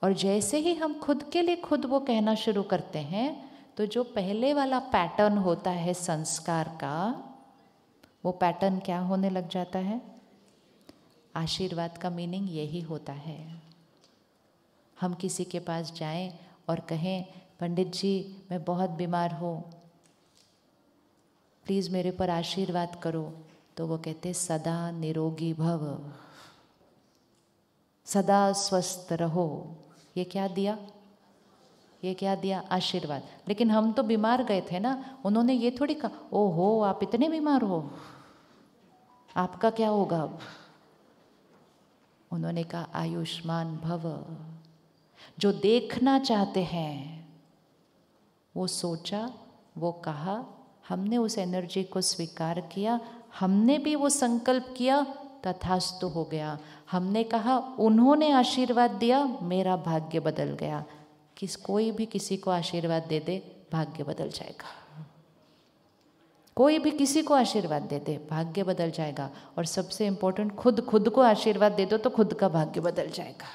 और जैसे ही हम खुद के लिए खुद वो कहना शुरू करते हैं, तो जो पहले वाला पैटर्न होता है संस्कार का, वो पैटर्न क्या होने लग जाता है? आशीर्वाद का मीनिंग यही होता है। हम किसी के पास जाएं और कहें पंडित जी मैं बहुत बीमार हूँ, प्लीज़ मेरे पर आशीर्वाद करो, तो वो कहते सदा निरोगी भव, सदा स्वस्थ रहो। ये क्या दिया? ये क्या दिया? आशीर्वाद। लेकिन हम तो बीमार गए थे ना, उन्होंने ये थोड़ी कहा ओहो आप इतने बीमार हो, आपका क्या होगा अब? उन्होंने कहा आयुष्मान भव। जो देखना चाहते हैं वो सोचा, वो कहा, हमने उस एनर्जी को स्वीकार किया, हमने भी वो संकल्प किया, तथास्तु हो गया। हमने कहा उन्होंने आशीर्वाद दिया, मेरा भाग्य बदल गया। कोई भी किसी को आशीर्वाद दे दे, भाग्य बदल जाएगा। कोई भी किसी को आशीर्वाद दे दे, भाग्य बदल जाएगा। और सबसे इम्पोर्टेंट, खुद को आशीर्वाद दे दो तो खुद का भाग्य बदल जाएगा।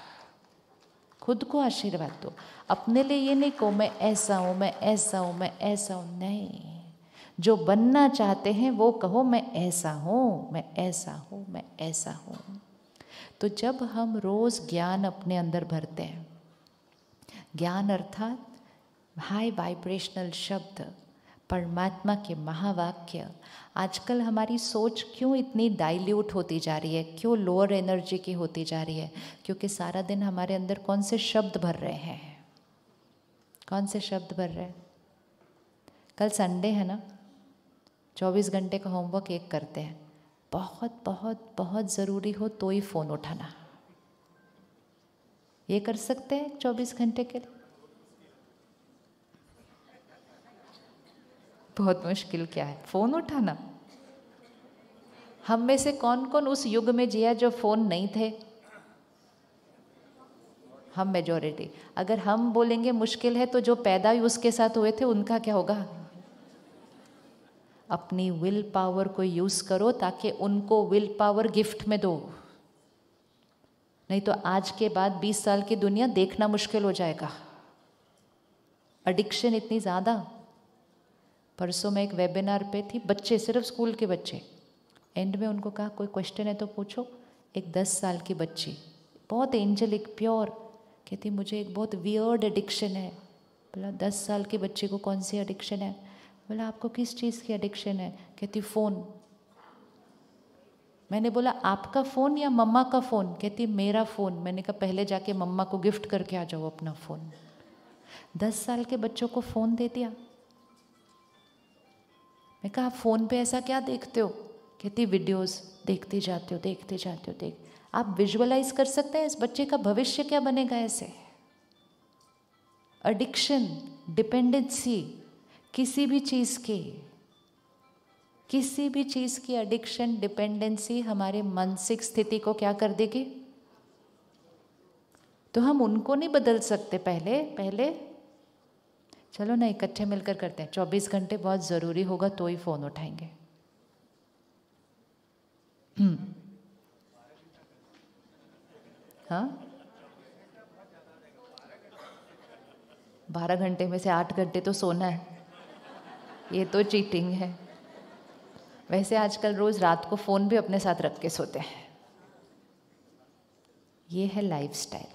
खुद को आशीर्वाद दो। अपने लिए ये नहीं कहो मैं ऐसा हूँ, मैं ऐसा हूँ, मैं ऐसा हूँ। नहीं, जो बनना चाहते हैं वो कहो मैं ऐसा हूँ, मैं ऐसा हूँ, मैं ऐसा हूँ। तो जब हम रोज़ ज्ञान अपने अंदर भरते हैं, ज्ञान अर्थात हाई वाइब्रेशनल शब्द, परमात्मा के महावाक्य। आजकल हमारी सोच क्यों इतनी डाइल्यूट होती जा रही है, क्यों लोअर एनर्जी की होती जा रही है? क्योंकि सारा दिन हमारे अंदर कौन से शब्द भर रहे हैं? कौन से शब्द भर रहे हैं? कल संडे है ना, 24 घंटे का होमवर्क एक करते हैं। बहुत बहुत बहुत ज़रूरी हो तो ही फ़ोन उठाना। ये कर सकते हैं 24 घंटे के लिए? बहुत मुश्किल क्या है फ़ोन उठाना। हम में से कौन कौन उस युग में जिया जो फ़ोन नहीं थे? हम मेजॉरिटी। अगर हम बोलेंगे मुश्किल है तो जो पैदा ही उसके साथ हुए थे उनका क्या होगा? अपनी विल पावर को यूज़ करो ताकि उनको विल पावर गिफ्ट में दो। नहीं तो आज के बाद 20 साल की दुनिया देखना मुश्किल हो जाएगा। एडिक्शन इतनी ज़्यादा। परसों मैं एक वेबिनार पे थी, बच्चे, सिर्फ स्कूल के बच्चे, एंड में उनको कहा कोई क्वेश्चन है तो पूछो। एक 10 साल की बच्ची, बहुत एंजलिक, प्योर, कहती मुझे एक बहुत वियर्ड एडिक्शन है। बोला 10 साल की बच्ची को कौन सी एडिक्शन है? बोला आपको किस चीज़ की एडिक्शन है? कहती फ़ोन। मैंने बोला आपका फ़ोन या मम्मा का फ़ोन? कहती मेरा फ़ोन। मैंने कहा पहले जाके मम्मा को गिफ्ट करके आ जाओ अपना फ़ोन। 10 साल के बच्चों को फ़ोन दे दिया। मैं कहा आप फ़ोन पे ऐसा क्या देखते हो? कहती वीडियोस देखते जाते हो, देखते जाते हो, देख। आप विजुअलाइज कर सकते हैं इस बच्चे का भविष्य क्या बनेगा ऐसे? एडिक्शन, डिपेंडेंसी, किसी भी चीज़ की एडिक्शन, डिपेंडेंसी हमारे मानसिक स्थिति को क्या कर देगी? तो हम उनको नहीं बदल सकते। पहले चलो ना इकट्ठे मिलकर करते हैं। 24 घंटे बहुत ज़रूरी होगा तो ही फ़ोन उठाएंगे। हाँ, 12 घंटे में से 8 घंटे तो सोना है, ये तो चीटिंग है। वैसे आजकल रोज़ रात को फ़ोन भी अपने साथ रख के सोते हैं। ये है लाइफस्टाइल,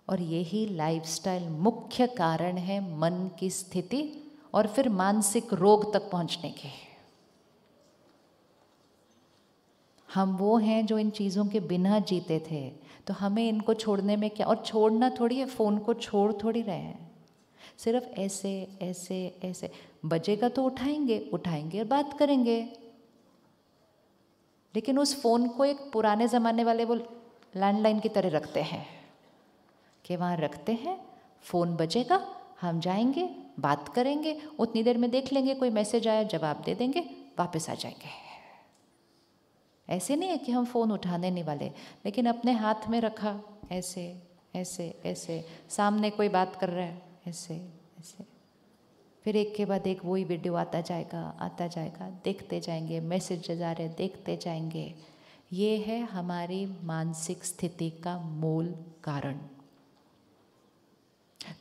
और यही लाइफस्टाइल मुख्य कारण है मन की स्थिति और फिर मानसिक रोग तक पहुंचने के। हम वो हैं जो इन चीज़ों के बिना जीते थे, तो हमें इनको छोड़ने में क्या, और छोड़ना थोड़ी है, फ़ोन को छोड़ थोड़ी रहे हैं, सिर्फ ऐसे ऐसे ऐसे बजेगा तो उठाएंगे और बात करेंगे। लेकिन उस फ़ोन को एक पुराने ज़माने वाले वो लैंडलाइन की तरह रखते हैं कि वहाँ रखते हैं, फ़ोन बजेगा, हम जाएंगे, बात करेंगे, उतनी देर में देख लेंगे कोई मैसेज आया, जवाब दे देंगे, वापस आ जाएंगे। ऐसे नहीं है कि हम फ़ोन उठाने नहीं वाले, लेकिन अपने हाथ में रखा, ऐसे ऐसे ऐसे, सामने कोई बात कर रहा है, ऐसे ऐसे, फिर एक के बाद एक वही वीडियो आता जाएगा, देखते जाएंगे, मैसेज आ रहे देखते जाएंगे। ये है हमारी मानसिक स्थिति का मूल कारण।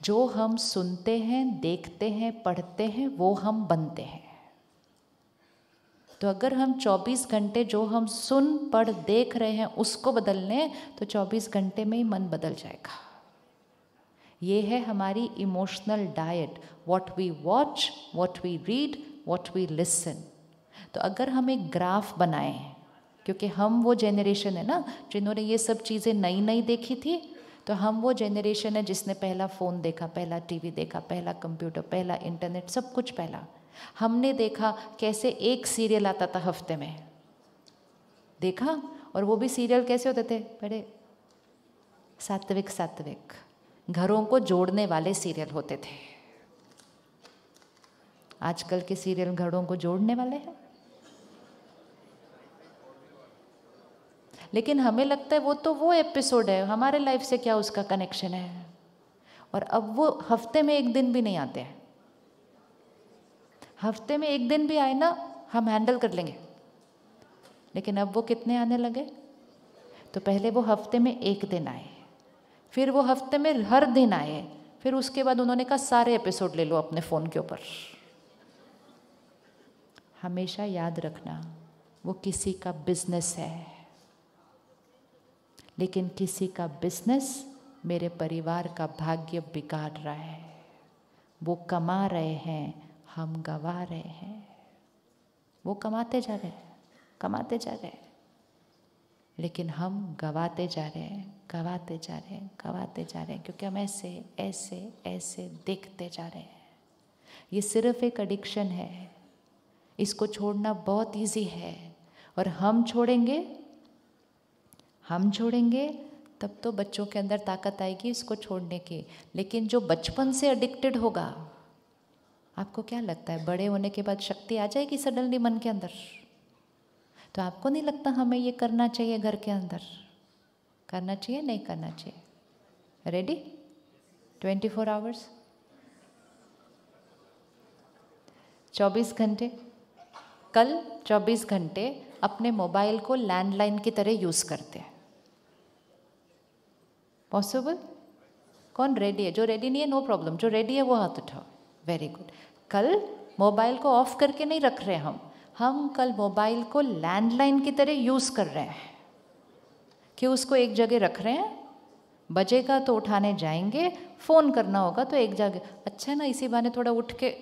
जो हम सुनते हैं, देखते हैं, पढ़ते हैं, वो हम बनते हैं। तो अगर हम 24 घंटे जो हम सुन पढ़ देख रहे हैं उसको बदल लें तो 24 घंटे में ही मन बदल जाएगा। ये है हमारी emotional diet, what we watch, what we read, what we listen. तो अगर हम एक ग्राफ बनाएं, क्योंकि हम वो जेनरेशन है ना जिन्होंने ये सब चीज़ें नई नई देखी थी, तो हम वो जेनरेशन है जिसने पहला फ़ोन देखा, पहला टीवी देखा, पहला कंप्यूटर, पहला इंटरनेट, सब कुछ पहला। हमने देखा कैसे एक सीरियल आता था हफ्ते में, देखा, और वो भी सीरियल कैसे होते थे, बड़े सात्विक घरों को जोड़ने वाले सीरियल होते थे। आजकल के सीरियल घरों को जोड़ने वाले हैं, लेकिन हमें लगता है वो एपिसोड है, हमारे लाइफ से क्या उसका कनेक्शन है। और अब वो हफ्ते में एक दिन भी नहीं आते हैं। हफ्ते में एक दिन भी आए ना हम हैंडल कर लेंगे, लेकिन अब वो कितने आने लगे? तो पहले वो हफ्ते में एक दिन आए, फिर वो हफ्ते में हर दिन आए, फिर उसके बाद उन्होंने कहा सारे एपिसोड ले लो अपने फ़ोन के ऊपर। हमेशा याद रखना, वो किसी का बिजनेस है, लेकिन किसी का बिजनेस मेरे परिवार का भाग्य बिगाड़ रहा है। वो कमा रहे हैं, हम गवा रहे हैं। वो कमाते जा रहे हैं, लेकिन हम गवाते जा रहे हैं, क्योंकि हम ऐसे ऐसे ऐसे देखते जा रहे हैं। ये सिर्फ एक एडिक्शन है, इसको छोड़ना बहुत इजी है। और हम छोड़ेंगे तब तो बच्चों के अंदर ताकत आएगी इसको छोड़ने की। लेकिन जो बचपन से एडिक्टेड होगा, आपको क्या लगता है बड़े होने के बाद शक्ति आ जाएगी सडनली मन के अंदर? तो आपको नहीं लगता हमें ये करना चाहिए? घर के अंदर करना चाहिए, नहीं करना चाहिए? रेडी? 24 आवर्स, 24 घंटे। कल 24 घंटे अपने मोबाइल को लैंडलाइन की तरह यूज़ करते हैं। पॉसिबल? कौन रेडी है? जो रेडी नहीं है नो प्रॉब्लम, जो रेडी है वो हाथ उठाओ। Very good. कल मोबाइल को ऑफ करके नहीं रख रहे हम कल मोबाइल को लैंडलाइन की तरह यूज़ कर रहे हैं कि उसको एक जगह रख रहे हैं, बजेगा तो उठाने जाएंगे, फ़ोन करना होगा तो एक जगह। अच्छा है ना, इसी बहाने थोड़ा उठ के,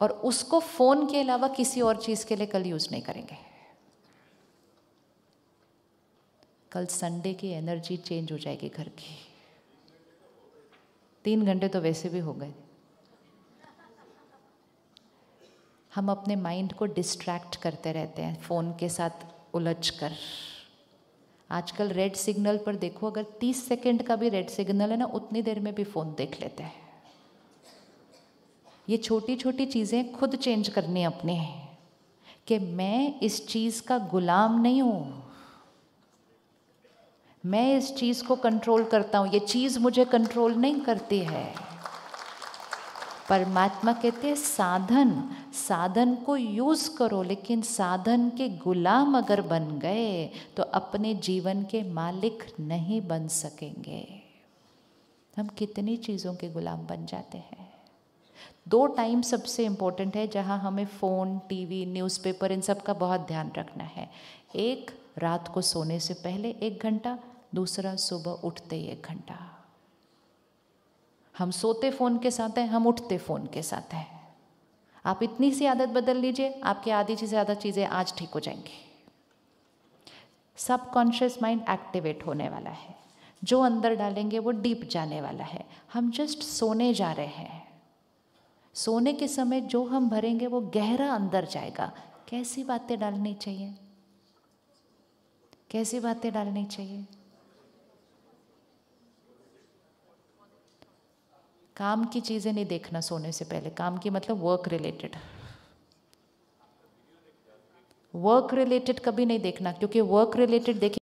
और उसको फ़ोन के अलावा किसी और चीज़ के लिए कल यूज़ नहीं करेंगे। कल संडे की एनर्जी चेंज हो जाएगी घर की। 3 घंटे तो वैसे भी हो गए। हम अपने माइंड को डिस्ट्रैक्ट करते रहते हैं फ़ोन के साथ उलझ कर। आजकल रेड सिग्नल पर देखो, अगर 30 सेकंड का भी रेड सिग्नल है ना, उतनी देर में भी फ़ोन देख लेते हैं। ये छोटी छोटी चीज़ें खुद चेंज करनी अपनी है कि मैं इस चीज़ का गुलाम नहीं हूँ, मैं इस चीज़ को कंट्रोल करता हूँ, ये चीज़ मुझे कंट्रोल नहीं करती है। परमात्मा कहते हैं साधन को यूज़ करो, लेकिन साधन के गुलाम अगर बन गए तो अपने जीवन के मालिक नहीं बन सकेंगे। हम कितनी चीज़ों के गुलाम बन जाते हैं। 2 टाइम सबसे इम्पोर्टेंट है जहाँ हमें फ़ोन, टीवी, न्यूज़पेपर इन सब का बहुत ध्यान रखना है। एक, रात को सोने से पहले 1 घंटा, दूसरा सुबह उठते ही 1 घंटा। हम सोते फ़ोन के साथ हैं, हम उठते फ़ोन के साथ हैं। आप इतनी सी आदत बदल लीजिए, आपकी आधी से ज़्यादा चीज़ें आज ठीक हो जाएंगी। सबकॉन्शियस माइंड एक्टिवेट होने वाला है, जो अंदर डालेंगे वो डीप जाने वाला है। हम जस्ट सोने जा रहे हैं, सोने के समय जो हम भरेंगे वो गहरा अंदर जाएगा। कैसी बातें डालनी चाहिए, कैसी बातें डालनी चाहिए? काम की चीज़ें नहीं देखना सोने से पहले। काम की मतलब वर्क रिलेटेड, वर्क रिलेटेड कभी नहीं देखना, क्योंकि वर्क रिलेटेड देखिए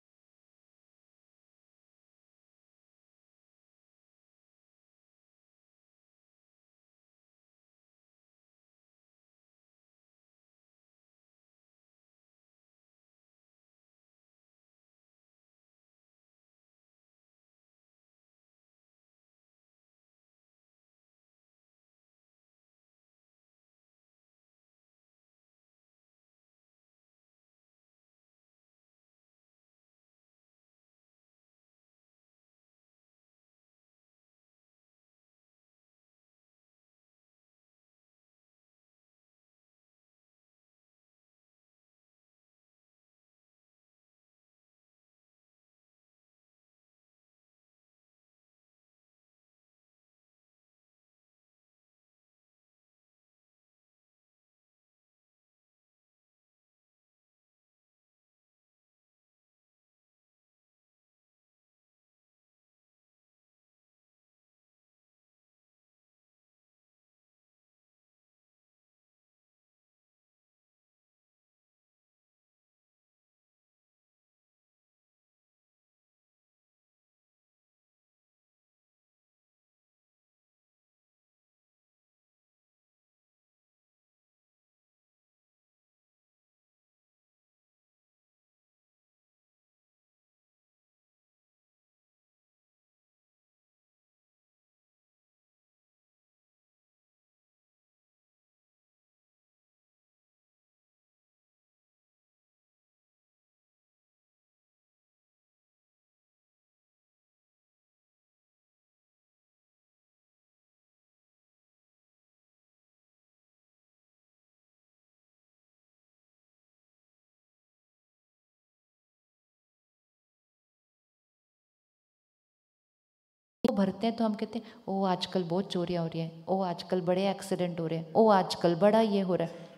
भरते हैं तो हम कहते हैं ओ आजकल बहुत चोरियां हो रही हैं, ओ आजकल बड़े एक्सीडेंट हो रहे हैं, ओ आजकल बड़ा ये हो रहा है,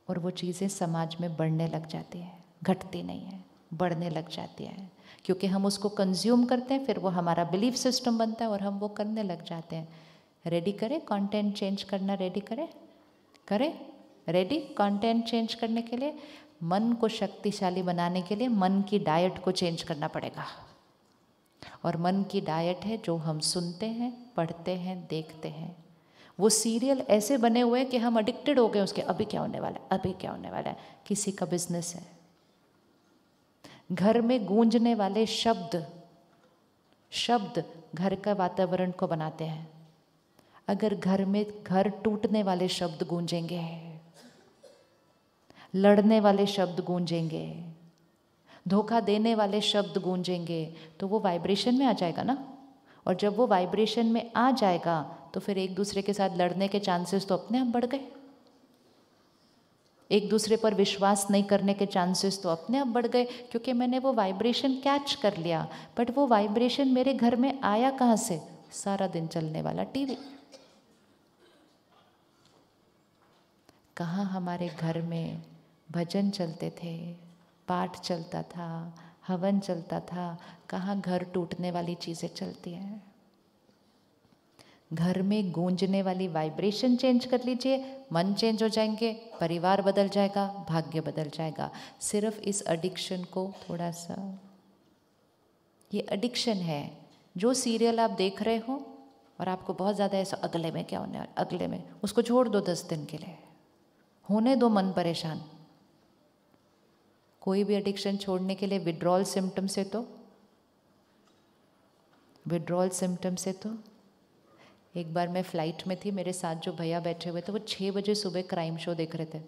और वो चीज़ें समाज में बढ़ने लग जाती है, घटती नहीं है, बढ़ने लग जाती है, क्योंकि हम उसको कंज्यूम करते हैं, फिर वो हमारा बिलीफ सिस्टम बनता है और हम वो करने लग जाते हैं। रेडी करें कंटेंट चेंज करना, रेडी करें रेडी कंटेंट चेंज करने के लिए। मन को शक्तिशाली बनाने के लिए मन की डाइट को चेंज करना पड़ेगा, और मन की डाइट है जो हम सुनते हैं, पढ़ते हैं, देखते हैं। वो सीरियल ऐसे बने हुए हैं कि हम एडिक्टेड हो गए उसके, अभी क्या होने वाला है, अभी क्या होने वाला है। किसी का बिजनेस है, घर में गूंजने वाले शब्द घर का वातावरण को बनाते हैं। अगर घर में घर टूटने वाले शब्द गूंजेंगे, लड़ने वाले शब्द गूंजेंगे, धोखा देने वाले शब्द गूंजेंगे, तो वो वाइब्रेशन में आ जाएगा ना। और जब वो वाइब्रेशन में आ जाएगा तो फिर एक दूसरे के साथ लड़ने के चांसेस तो अपने आप बढ़ गए, एक दूसरे पर विश्वास नहीं करने के चांसेस तो अपने आप बढ़ गए, क्योंकि मैंने वो वाइब्रेशन कैच कर लिया। बट वो वाइब्रेशन मेरे घर में आया कहाँ से? सारा दिन चलने वाला टीवी। कहाँ हमारे घर में भजन चलते थे, पाठ चलता था, हवन चलता था, कहाँ घर टूटने वाली चीज़ें चलती हैं। घर में गूंजने वाली वाइब्रेशन चेंज कर लीजिए, मन चेंज हो जाएंगे, परिवार बदल जाएगा, भाग्य बदल जाएगा। सिर्फ इस एडिक्शन को थोड़ा सा, ये एडिक्शन है। जो सीरियल आप देख रहे हो और आपको बहुत ज़्यादा ऐसा अगले में क्या होने वाला, अगले में, उसको छोड़ दो 10 दिन के लिए, होने दो मन परेशान। कोई भी एडिक्शन छोड़ने के लिए विड्रॉल सिम्टम से तो एक बार मैं फ्लाइट में थी, मेरे साथ जो भैया बैठे हुए थे वो 6 बजे सुबह क्राइम शो देख रहे थे।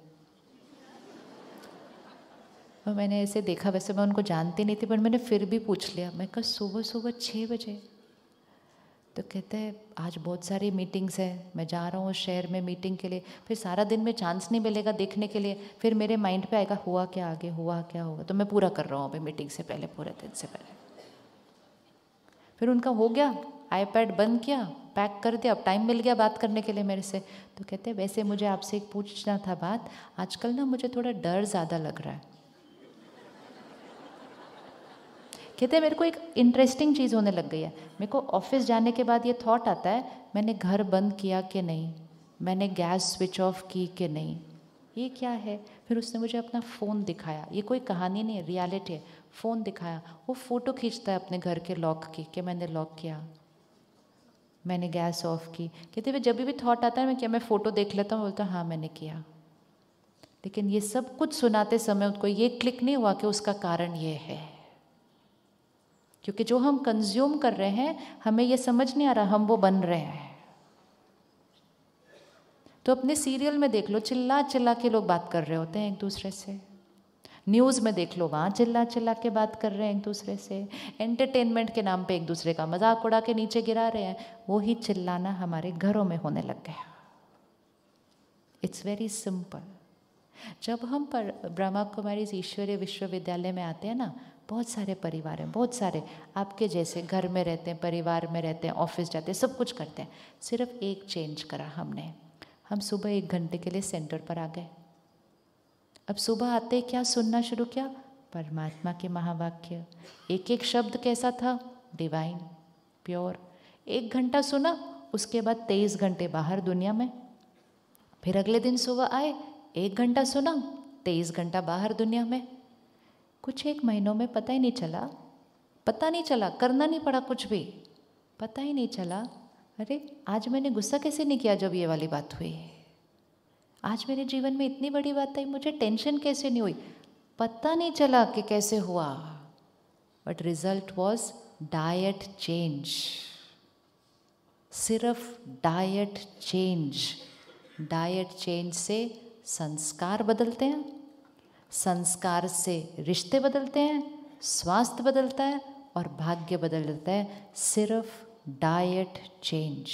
और मैंने ऐसे देखा, वैसे मैं उनको जानती नहीं थी, पर मैंने फिर भी पूछ लिया, मैं कहा सुबह 6 बजे? तो कहते हैं आज बहुत सारी मीटिंग्स है, मैं जा रहा हूँ शहर में मीटिंग के लिए, फिर सारा दिन में चांस नहीं मिलेगा देखने के लिए, फिर मेरे माइंड पे आएगा हुआ क्या आगे, हुआ क्या होगा, तो मैं पूरा कर रहा हूँ अभी मीटिंग से पहले, पूरे दिन से पहले। फिर उनका हो गया, आईपैड बंद किया, पैक कर दिया, अब टाइम मिल गया बात करने के लिए मेरे से। तो कहते हैं वैसे मुझे आपसे एक पूछना था बात, आजकल ना मुझे थोड़ा डर ज़्यादा लग रहा है। कहते हैं मेरे को एक इंटरेस्टिंग चीज़ होने लग गई है, मेरे को ऑफिस जाने के बाद ये थॉट आता है, मैंने घर बंद किया कि नहीं, मैंने गैस स्विच ऑफ की कि नहीं, ये क्या है। फिर उसने मुझे अपना फ़ोन दिखाया, ये कोई कहानी नहीं है, रियलिटी है। फ़ोन दिखाया, वो फ़ोटो खींचता है अपने घर के लॉक की, कि मैंने लॉक किया, मैंने गैस ऑफ की। कहते हुए जब भी थॉट आता है मैं क्या, मैं फ़ोटो देख लेता हूँ, बोलता हाँ मैंने किया। लेकिन ये सब कुछ सुनाते समय उसको ये क्लिक नहीं हुआ कि उसका कारण ये है, क्योंकि जो हम कंज्यूम कर रहे हैं हमें ये समझ नहीं आ रहा हम वो बन रहे हैं। तो अपने सीरियल में देख लो, चिल्ला चिल्ला के लोग बात कर रहे होते हैं एक दूसरे से। न्यूज़ में देख लो, वहाँ चिल्ला चिल्ला के बात कर रहे हैं एक दूसरे से। एंटरटेनमेंट के नाम पे एक दूसरे का मजाक उड़ा के नीचे गिरा रहे हैं। वो ही चिल्लाना हमारे घरों में होने लग गया। It's very simple. जब हम ब्रह्मा कुमारी ईश्वरीय विश्वविद्यालय में आते हैं ना, बहुत सारे परिवार हैं, बहुत सारे आपके जैसे घर में रहते हैं, परिवार में रहते हैं, ऑफिस जाते हैं, सब कुछ करते हैं। सिर्फ एक चेंज करा हमने, हम सुबह 1 घंटे के लिए सेंटर पर आ गए। अब सुबह आते ही क्या सुनना शुरू किया? परमात्मा के महावाक्य। एक एक शब्द कैसा था? Divine, pure. 1 घंटा सुना, उसके बाद 23 घंटे बाहर दुनिया में। फिर अगले दिन सुबह आए, 1 घंटा सुना, 23 घंटा बाहर दुनिया में। कुछ 1 महीनों में पता ही नहीं चला, करना नहीं पड़ा कुछ भी, पता ही नहीं चला। अरे आज मैंने गुस्सा कैसे नहीं किया जब ये वाली बात हुई, आज मेरे जीवन में इतनी बड़ी बात आई, मुझे टेंशन कैसे नहीं हुई, पता नहीं चला कि कैसे हुआ। But result was diet change. सिर्फ डाइट चेंज से संस्कार बदलते हैं, संस्कार से रिश्ते बदलते हैं, स्वास्थ्य बदलता है और भाग्य बदलता है। सिर्फ डाइट चेंज।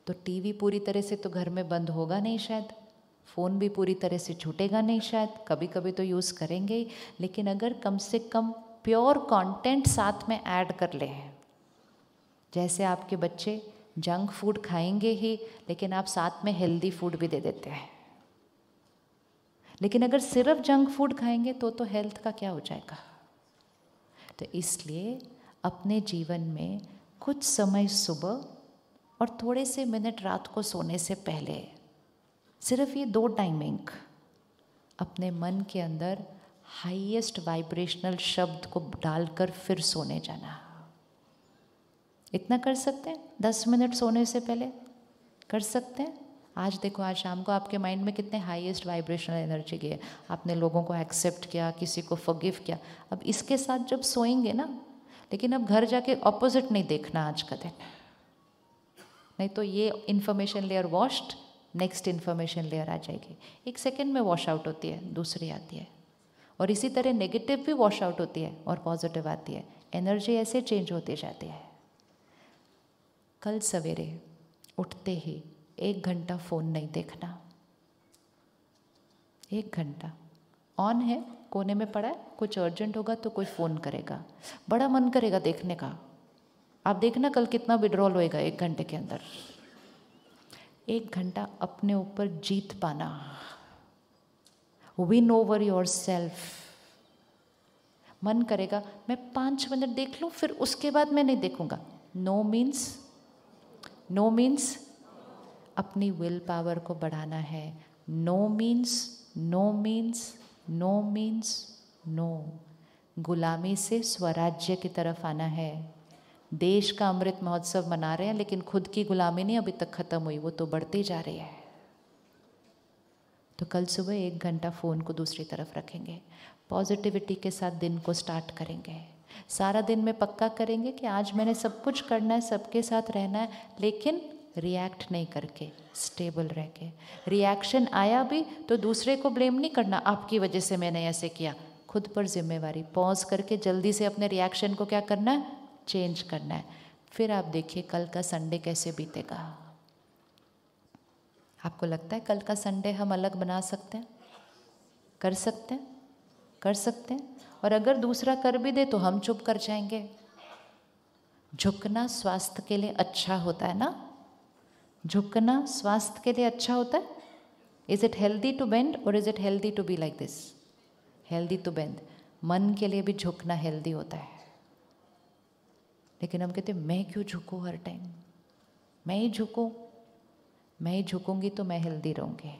तो टीवी पूरी तरह से तो घर में बंद होगा नहीं शायद, फ़ोन भी पूरी तरह से छूटेगा नहीं शायद, कभी कभी तो यूज़ करेंगे ही, लेकिन अगर कम से कम प्योर कंटेंट साथ में ऐड कर ले। जैसे आपके बच्चे जंक फूड खाएंगे ही, लेकिन आप साथ में हेल्दी फूड भी दे देते हैं। लेकिन अगर सिर्फ जंक फूड खाएंगे तो हेल्थ का क्या हो जाएगा। तो इसलिए अपने जीवन में कुछ समय सुबह और थोड़े से मिनट रात को सोने से पहले, सिर्फ ये 2 टाइमिंग अपने मन के अंदर हाईएस्ट वाइब्रेशनल शब्द को डालकर फिर सोने जाना। इतना कर सकते हैं? 10 मिनट सोने से पहले कर सकते हैं? आज देखो, आज शाम को आपके माइंड में कितने हाईएस्ट वाइब्रेशनल एनर्जी गई है, आपने लोगों को एक्सेप्ट किया, किसी को फॉरगिव किया। अब इसके साथ जब सोएंगे ना, लेकिन अब घर जाके ऑपोजिट नहीं देखना आज का दिन, नहीं तो ये information layer washed, next information layer आ जाएगी, 1 सेकेंड में वॉश आउट होती है, दूसरी आती है। और इसी तरह नेगेटिव भी वॉश आउट होती है और पॉजिटिव आती है, एनर्जी ऐसे चेंज होती जाती है। कल सवेरे उठते ही 1 घंटा फ़ोन नहीं देखना, 1 घंटा ऑन है, कोने में पड़ा है, कुछ अर्जेंट होगा तो कोई फ़ोन करेगा, बड़ा मन करेगा देखने का, आप देखना कल कितना विड्रॉल होएगा 1 घंटे के अंदर। 1 घंटा अपने ऊपर जीत पाना, विन ओवर योर सेल्फ। मन करेगा मैं 5 मिनट देख लूँ, फिर उसके बाद मैं नहीं देखूँगा, नो मीन्स अपनी विल पावर को बढ़ाना है। No means no. गुलामी से स्वराज्य की तरफ आना है। देश का अमृत महोत्सव मना रहे हैं, लेकिन खुद की गुलामी नहीं अभी तक खत्म हुई, वो तो बढ़ती जा रही है। तो कल सुबह 1 घंटा फ़ोन को दूसरी तरफ रखेंगे, पॉजिटिविटी के साथ दिन को स्टार्ट करेंगे। सारा दिन में पक्का करेंगे कि आज मैंने सब कुछ करना है, सबके साथ रहना है, लेकिन रिएक्ट नहीं करके, स्टेबल रह के। रिएक्शन आया भी तो दूसरे को ब्लेम नहीं करना, आपकी वजह से मैंने ऐसे किया, खुद पर जिम्मेवारी। पॉज करके जल्दी से अपने रिएक्शन को क्या करना है, चेंज करना है। फिर आप देखिए कल का संडे कैसे बीतेगा। आपको लगता है कल का संडे हम अलग बना सकते हैं? कर सकते हैं। और अगर दूसरा कर भी दे तो हम चुप कर जाएंगे। झुकना स्वास्थ्य के लिए अच्छा होता है ना, झुकना स्वास्थ्य के लिए अच्छा होता है। Is it healthy to bend और is it healthy to be like this? Healthy to bend. मन के लिए भी झुकना हेल्दी होता है। लेकिन हम कहते हैं मैं क्यों झुकूं हर टाइम, मैं ही झुकूंगी तो मैं हेल्दी रहूंगी।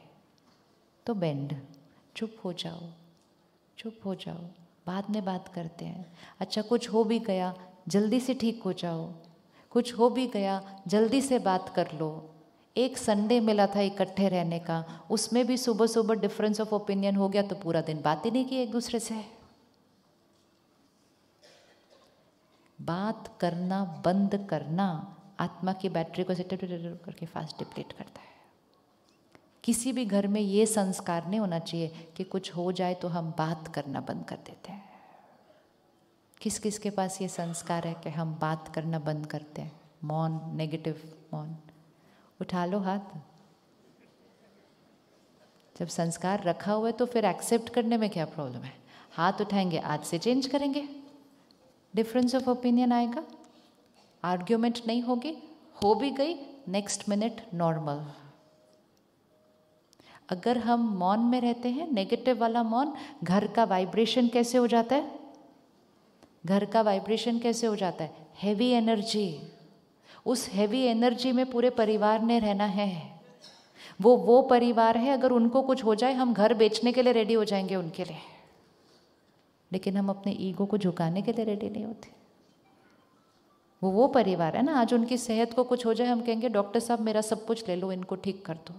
तो बेंड, चुप हो जाओ, बाद में बात करते हैं। अच्छा कुछ हो भी गया जल्दी से ठीक हो जाओ, कुछ हो भी गया जल्दी से बात कर लो। एक संडे मिला था इकट्ठे रहने का, उसमें भी सुबह सुबह डिफरेंस ऑफ ओपिनियन हो गया तो पूरा दिन बात ही नहीं की एक दूसरे से। बात करना बंद करना आत्मा की बैटरी को करके फास्ट डिप्लीट करता है। किसी भी घर में ये संस्कार नहीं होना चाहिए कि कुछ हो जाए तो हम बात करना बंद कर देते हैं। किस किस के पास ये संस्कार है कि हम बात करना बंद करते हैं? मौन, नेगेटिव मौन। उठा लो हाथ। जब संस्कार रखा हुआ है तो फिर एक्सेप्ट करने में क्या प्रॉब्लम है? हाथ उठाएंगे, आज से चेंज करेंगे। डिफरेंस ऑफ ओपिनियन आएगा, आर्ग्यूमेंट नहीं होगी, हो भी गई, नेक्स्ट मिनट नॉर्मल। अगर हम मौन में रहते हैं, नेगेटिव वाला मौन, घर का वाइब्रेशन कैसे हो जाता है? घर का वाइब्रेशन कैसे हो जाता है? Heavy energy. उस हैवी एनर्जी में पूरे परिवार ने रहना है। वो परिवार है, अगर उनको कुछ हो जाए हम घर बेचने के लिए रेडी हो जाएंगे उनके लिए, लेकिन हम अपने ईगो को झुकाने के लिए रेडी नहीं होते। वो परिवार है ना, आज उनकी सेहत को कुछ हो जाए हम कहेंगे डॉक्टर साहब मेरा सब कुछ ले लो, इनको ठीक कर दो।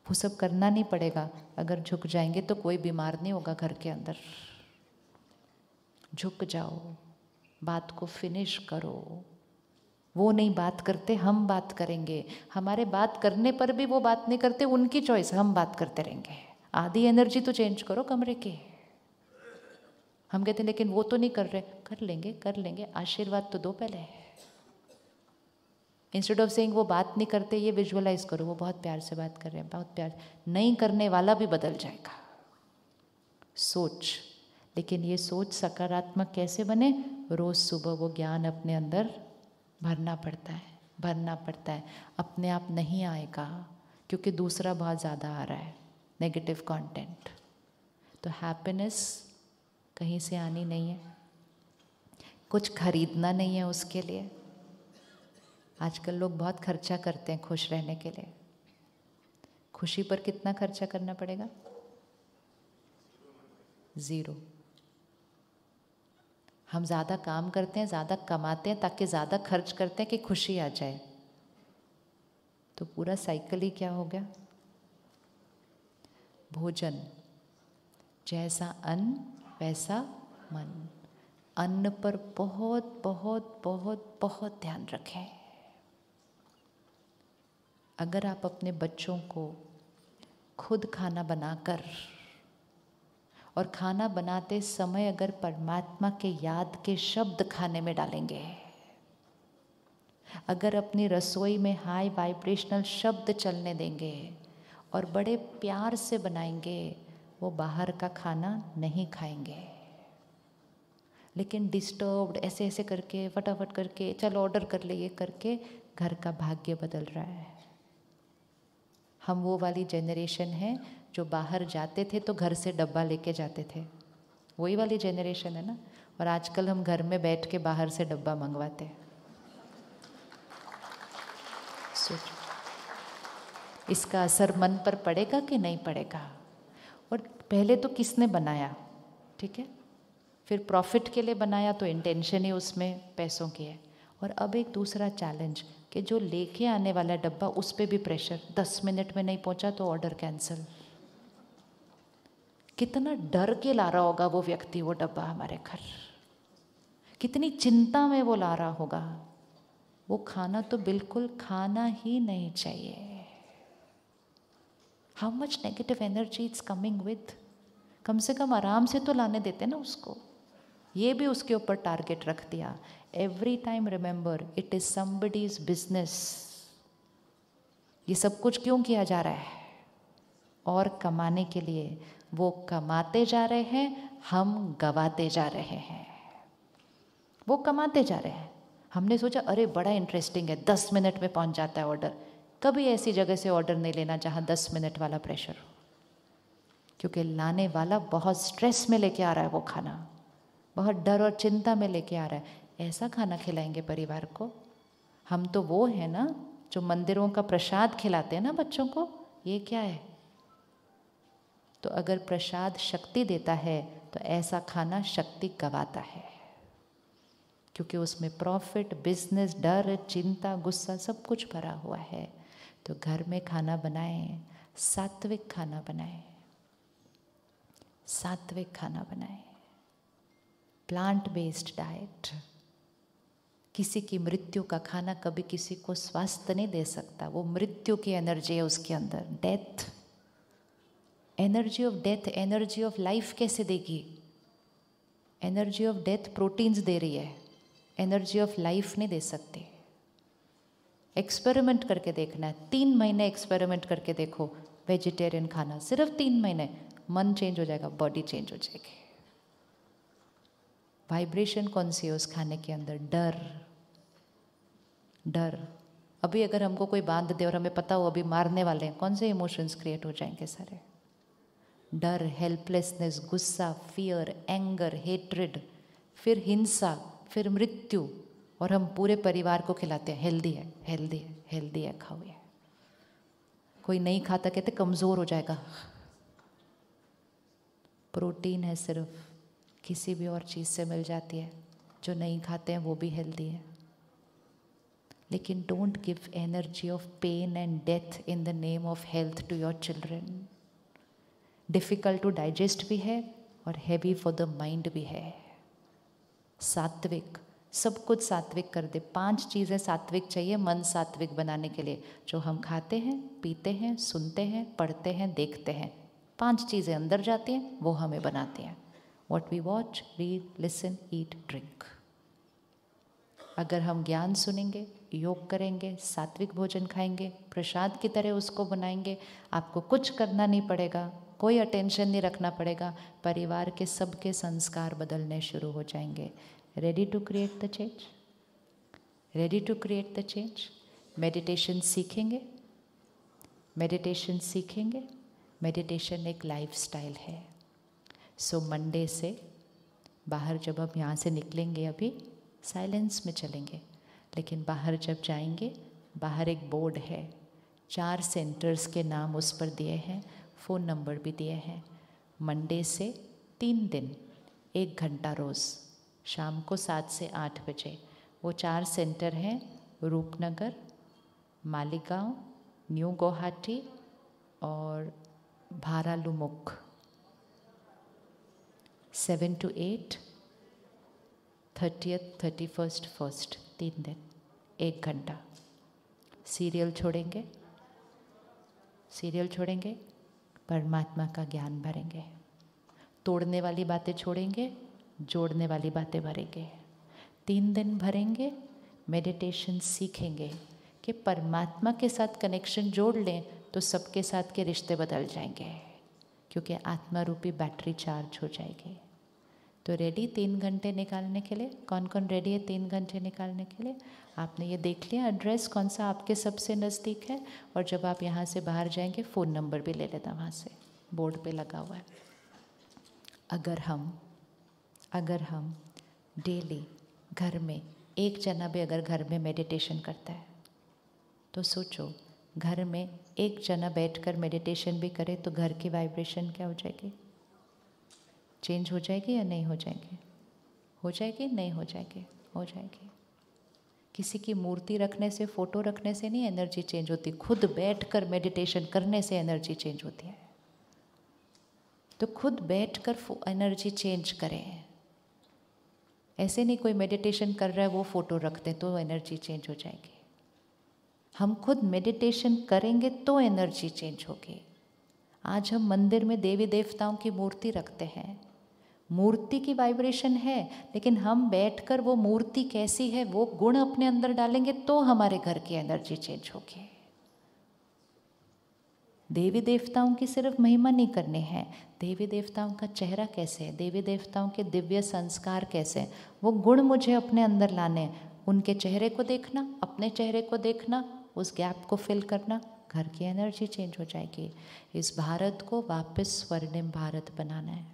वो सब करना नहीं पड़ेगा। अगर झुक जाएंगे तो कोई बीमार नहीं होगा घर के अंदर। झुक जाओ, बात को फिनिश करो। वो नहीं बात करते, हम बात करेंगे। हमारे बात करने पर भी वो बात नहीं करते, उनकी चॉइस, हम बात करते रहेंगे। आधी एनर्जी तो चेंज करो कमरे की। हम कहते हैं लेकिन वो तो नहीं कर रहे। कर लेंगे, आशीर्वाद तो दो पहले। इंस्टेड ऑफ सेइंग वो बात नहीं करते, ये विजुअलाइज करो वो बहुत प्यार से बात कर रहे हैं, बहुत प्यार। नहीं करने वाला भी बदल जाएगा। सोच, लेकिन ये सोच सकारात्मक कैसे बने? रोज सुबह वो ज्ञान अपने अंदर भरना पड़ता है। अपने आप नहीं आएगा, क्योंकि दूसरा बहुत ज़्यादा आ रहा है, नेगेटिव कंटेंट। तो हैप्पीनेस कहीं से आनी नहीं है, कुछ खरीदना नहीं है उसके लिए। आजकल लोग बहुत खर्चा करते हैं खुश रहने के लिए। खुशी पर कितना खर्चा करना पड़ेगा? 0। हम ज़्यादा काम करते हैं, ज़्यादा कमाते हैं ताकि ज़्यादा खर्च करते हैं कि खुशी आ जाए। तो पूरा साइकिल ही क्या हो गया? भोजन जैसा अन्न वैसा मन। अन्न पर बहुत बहुत बहुत बहुत ध्यान रखें। अगर आप अपने बच्चों को खुद खाना बनाकर और खाना बनाते समय अगर परमात्मा के याद के शब्द खाने में डालेंगे, अगर अपनी रसोई में हाई वाइब्रेशनल शब्द चलने देंगे और बड़े प्यार से बनाएंगे, वो बाहर का खाना नहीं खाएंगे। लेकिन डिस्टर्ब्ड ऐसे ऐसे करके फटाफट करके चल ऑर्डर कर ले, ये करके घर का भाग्य बदल रहा है। हम वो वाली जनरेशन है जो बाहर जाते थे तो घर से डब्बा लेके जाते थे, वही वाली जनरेशन है ना। और आजकल हम घर में बैठ के बाहर से डब्बा मंगवाते हैं। सोचो इसका असर मन पर पड़ेगा कि नहीं पड़ेगा। और पहले तो किसने बनाया, ठीक है, फिर प्रॉफिट के लिए बनाया तो इंटेंशन ही उसमें पैसों की है। और अब एक दूसरा चैलेंज कि जो लेके आने वाला डब्बा उस पर भी प्रेशर, 10 मिनट में नहीं पहुंचा तो ऑर्डर कैंसिल। कितना डर के ला रहा होगा वो व्यक्ति वो डब्बा हमारे घर, कितनी चिंता में वो ला रहा होगा। वो खाना तो बिल्कुल खाना ही नहीं चाहिए। How much negative energy it's coming with. कम से कम आराम से तो लाने देते ना उसको, ये भी उसके ऊपर टारगेट रख दिया। Every time remember it is somebody's business. ये सब कुछ क्यों किया जा रहा है? और कमाने के लिए। वो कमाते जा रहे हैं, हम गवाते जा रहे हैं। वो कमाते जा रहे हैं, हमने सोचा अरे बड़ा इंटरेस्टिंग है, 10 मिनट में पहुंच जाता है ऑर्डर। कभी ऐसी जगह से ऑर्डर नहीं लेना जहां 10 मिनट वाला प्रेशर हो, क्योंकि लाने वाला बहुत स्ट्रेस में लेके आ रहा है वो खाना, बहुत डर और चिंता में लेके आ रहा है। ऐसा खाना खिलाएंगे परिवार को? हम तो वो है ना जो मंदिरों का प्रसाद खिलाते हैं ना बच्चों को, ये क्या है? तो अगर प्रसाद शक्ति देता है तो ऐसा खाना शक्ति गवाता है, क्योंकि उसमें प्रॉफिट, बिजनेस, डर, चिंता, गुस्सा सब कुछ भरा हुआ है। तो घर में खाना बनाएं, सात्विक खाना बनाएं, सात्विक खाना बनाएं, प्लांट बेस्ड डाइट। किसी की मृत्यु का खाना कभी किसी को स्वास्थ्य नहीं दे सकता, वो मृत्यु की एनर्जी है उसके अंदर, death, energy of death. Energy of life कैसे देगी? एनर्जी ऑफ डेथ प्रोटीन्स दे रही है, एनर्जी ऑफ लाइफ नहीं दे सकती। एक्सपेरिमेंट करके देखना है, 3 महीने एक्सपेरिमेंट करके देखो, वेजिटेरियन खाना, सिर्फ 3 महीने, मन चेंज हो जाएगा, बॉडी चेंज हो जाएगी। वाइब्रेशन कौन सी है उस खाने के अंदर? डर, डर। अभी अगर हमको कोई बांध दे और हमें पता हो अभी मारने वाले हैं, कौन से इमोशंस क्रिएट हो जाएंगे सारे? डर, हेल्पलेसनेस, गुस्सा, फियर, एंगर, हेट्रेड, फिर हिंसा, फिर मृत्यु। और हम पूरे परिवार को खिलाते हैं हेल्दी है, हेल्दी है, हेल्दी है, खाओ ये। कोई नहीं खाता कहते कमज़ोर हो जाएगा। प्रोटीन है सिर्फ, किसी भी और चीज़ से मिल जाती है। जो नहीं खाते हैं वो भी हेल्दी है। लेकिन don't give energy of pain and death in the name of health to your children. Difficult to digest भी है और हैवी फॉर द माइंड भी है। सात्विक, सब कुछ सात्विक कर दे। 5 चीज़ें सात्विक चाहिए मन सात्विक बनाने के लिए, जो हम खाते हैं, पीते हैं, सुनते हैं, पढ़ते हैं, देखते हैं। 5 चीज़ें अंदर जाती हैं, वो हमें बनाती हैं। What we watch, read, listen, eat, drink. अगर हम ज्ञान सुनेंगे, योग करेंगे, सात्विक भोजन खाएंगे, प्रसाद की तरह उसको बनाएंगे, आपको कुछ करना नहीं पड़ेगा, कोई अटेंशन नहीं रखना पड़ेगा, परिवार के सबके संस्कार बदलने शुरू हो जाएंगे। Ready to create the change? Ready to create the change? Meditation सीखेंगे, मेडिटेशन सीखेंगे। मेडिटेशन एक लाइफस्टाइल है। सो मंडे से बाहर जब हम यहाँ से निकलेंगे, अभी साइलेंस में चलेंगे, लेकिन बाहर जब जाएंगे, बाहर एक बोर्ड है, 4 सेंटर्स के नाम उस पर दिए हैं, फ़ोन नंबर भी दिए हैं। मंडे से 3 दिन 1 घंटा रोज़ शाम को 7 से 8 बजे। वो 4 सेंटर हैं, रूपनगर, मालीगांव, न्यू गुवाहाटी और भारालुमुख 7 to 8, 30th, 31st, 1st, 3 दिन 1 घंटा। सीरियल छोड़ेंगे, परमात्मा का ज्ञान भरेंगे, तोड़ने वाली बातें छोड़ेंगे, जोड़ने वाली बातें भरेंगे। 3 दिन भरेंगे, मेडिटेशन सीखेंगे कि परमात्मा के साथ कनेक्शन जोड़ लें तो सबके साथ के रिश्ते बदल जाएंगे, क्योंकि आत्मा रूपी बैटरी चार्ज हो जाएगी। तो रेडी 3 घंटे निकालने के लिए? कौन कौन रेडी है 3 घंटे निकालने के लिए? आपने ये देख लिया एड्रेस कौन सा आपके सबसे नज़दीक है, और जब आप यहाँ से बाहर जाएंगे फ़ोन नंबर भी ले लेना, वहाँ से बोर्ड पे लगा हुआ है। अगर हम डेली घर में एक जना भी अगर घर में मेडिटेशन करता है तो सोचो, घर में एक जना बैठकर मेडिटेशन भी करे तो घर की वाइब्रेशन क्या हो जाएगी? चेंज हो जाएगी या नहीं हो जाएगी? हो जाएगी, नहीं हो जाएगी? हो जाएगी। किसी की मूर्ति रखने से, फोटो रखने से नहीं एनर्जी चेंज होती, खुद बैठकर मेडिटेशन करने से एनर्जी चेंज होती है। तो खुद बैठकर एनर्जी चेंज करें। ऐसे नहीं कोई मेडिटेशन कर रहा है वो फोटो रख दे तो एनर्जी चेंज हो जाएगी। हम खुद मेडिटेशन करेंगे तो एनर्जी चेंज होगी। आज हम मंदिर में देवी देवताओं की मूर्ति रखते हैं, मूर्ति की वाइब्रेशन है, लेकिन हम बैठकर वो मूर्ति कैसी है वो गुण अपने अंदर डालेंगे तो हमारे घर की एनर्जी चेंज होगी। देवी देवताओं की सिर्फ महिमा नहीं करनी है, देवी देवताओं का चेहरा कैसे है, देवी देवताओं के दिव्य संस्कार कैसे हैं, वो गुण मुझे अपने अंदर लाने। उनके चेहरे को देखना, अपने चेहरे को देखना, उस गैप को फिल करना, घर की एनर्जी चेंज हो जाएगी। इस भारत को वापस स्वर्णिम भारत बनाना है।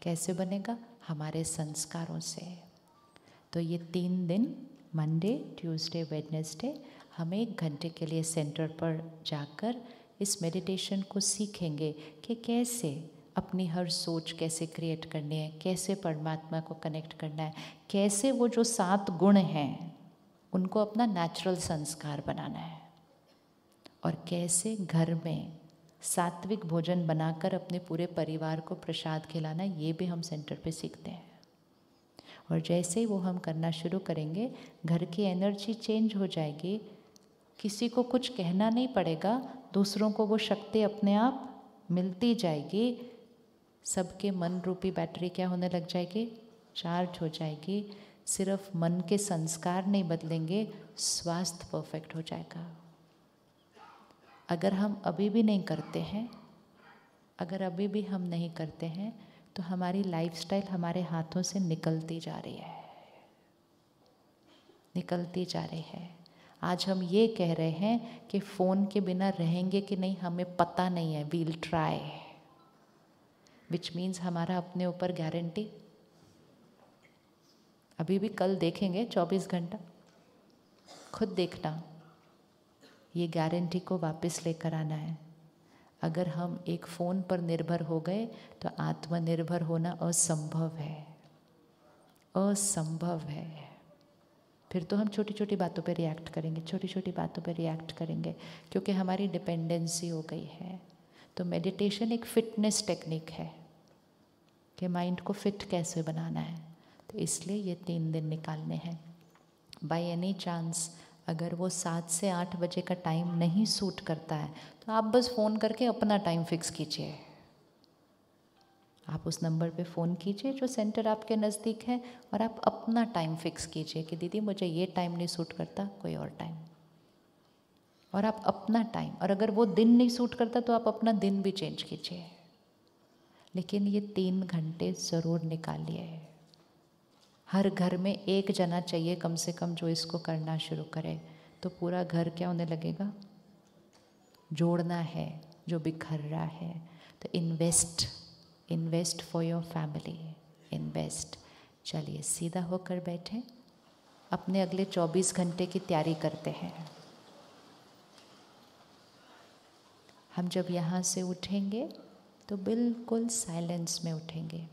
कैसे बनेगा? हमारे संस्कारों से। तो ये 3 दिन मंडे, ट्यूसडे, वेडनेसडे हम 1 घंटे के लिए सेंटर पर जाकर इस मेडिटेशन को सीखेंगे कि कैसे अपनी हर सोच कैसे क्रिएट करनी है, कैसे परमात्मा को कनेक्ट करना है, कैसे वो जो 7 गुण हैं उनको अपना नेचुरल संस्कार बनाना है, और कैसे घर में सात्विक भोजन बनाकर अपने पूरे परिवार को प्रसाद खिलाना, ये भी हम सेंटर पे सीखते हैं। और जैसे ही वो हम करना शुरू करेंगे, घर की एनर्जी चेंज हो जाएगी। किसी को कुछ कहना नहीं पड़ेगा, दूसरों को वो शक्ति अपने आप मिलती जाएगी। सबके मन रूपी बैटरी क्या होने लग जाएगी? चार्ज हो जाएगी। सिर्फ मन के संस्कार नहीं बदलेंगे, स्वास्थ्य परफेक्ट हो जाएगा। अगर हम अभी भी नहीं करते हैं, तो हमारी लाइफस्टाइल हमारे हाथों से निकलती जा रही है। आज हम ये कह रहे हैं कि फ़ोन के बिना रहेंगे कि नहीं हमें पता नहीं है, वील ट्राई, विच मीन्स हमारा अपने ऊपर गारंटी। अभी भी कल देखेंगे 24 घंटा, खुद देखना, ये गारंटी को वापस लेकर आना है। अगर हम एक फ़ोन पर निर्भर हो गए तो आत्मनिर्भर होना असंभव है। फिर तो हम छोटी छोटी बातों पे रिएक्ट करेंगे, क्योंकि हमारी डिपेंडेंसी हो गई है। तो मेडिटेशन एक फिटनेस टेक्निक है कि माइंड को फिट कैसे बनाना है। तो इसलिए ये 3 दिन निकालने हैं। बाय एनी चांस अगर वो 7 से 8 बजे का टाइम नहीं सूट करता है तो आप बस फ़ोन करके अपना टाइम फिक्स कीजिए। आप उस नंबर पे फ़ोन कीजिए जो सेंटर आपके नज़दीक है, और आप अपना टाइम फिक्स कीजिए कि दीदी मुझे ये टाइम नहीं सूट करता, कोई और टाइम। और आप अपना टाइम, और अगर वो दिन नहीं सूट करता तो आप अपना दिन भी चेंज कीजिए, लेकिन ये 3 घंटे ज़रूर निकालिए। हर घर में एक जना चाहिए कम से कम जो इसको करना शुरू करे, तो पूरा घर क्या होने लगेगा? जोड़ना है जो बिखर रहा है। तो invest for your family, invest. चलिए सीधा होकर बैठें, अपने अगले 24 घंटे की तैयारी करते हैं। हम जब यहाँ से उठेंगे तो बिल्कुल साइलेंस में उठेंगे।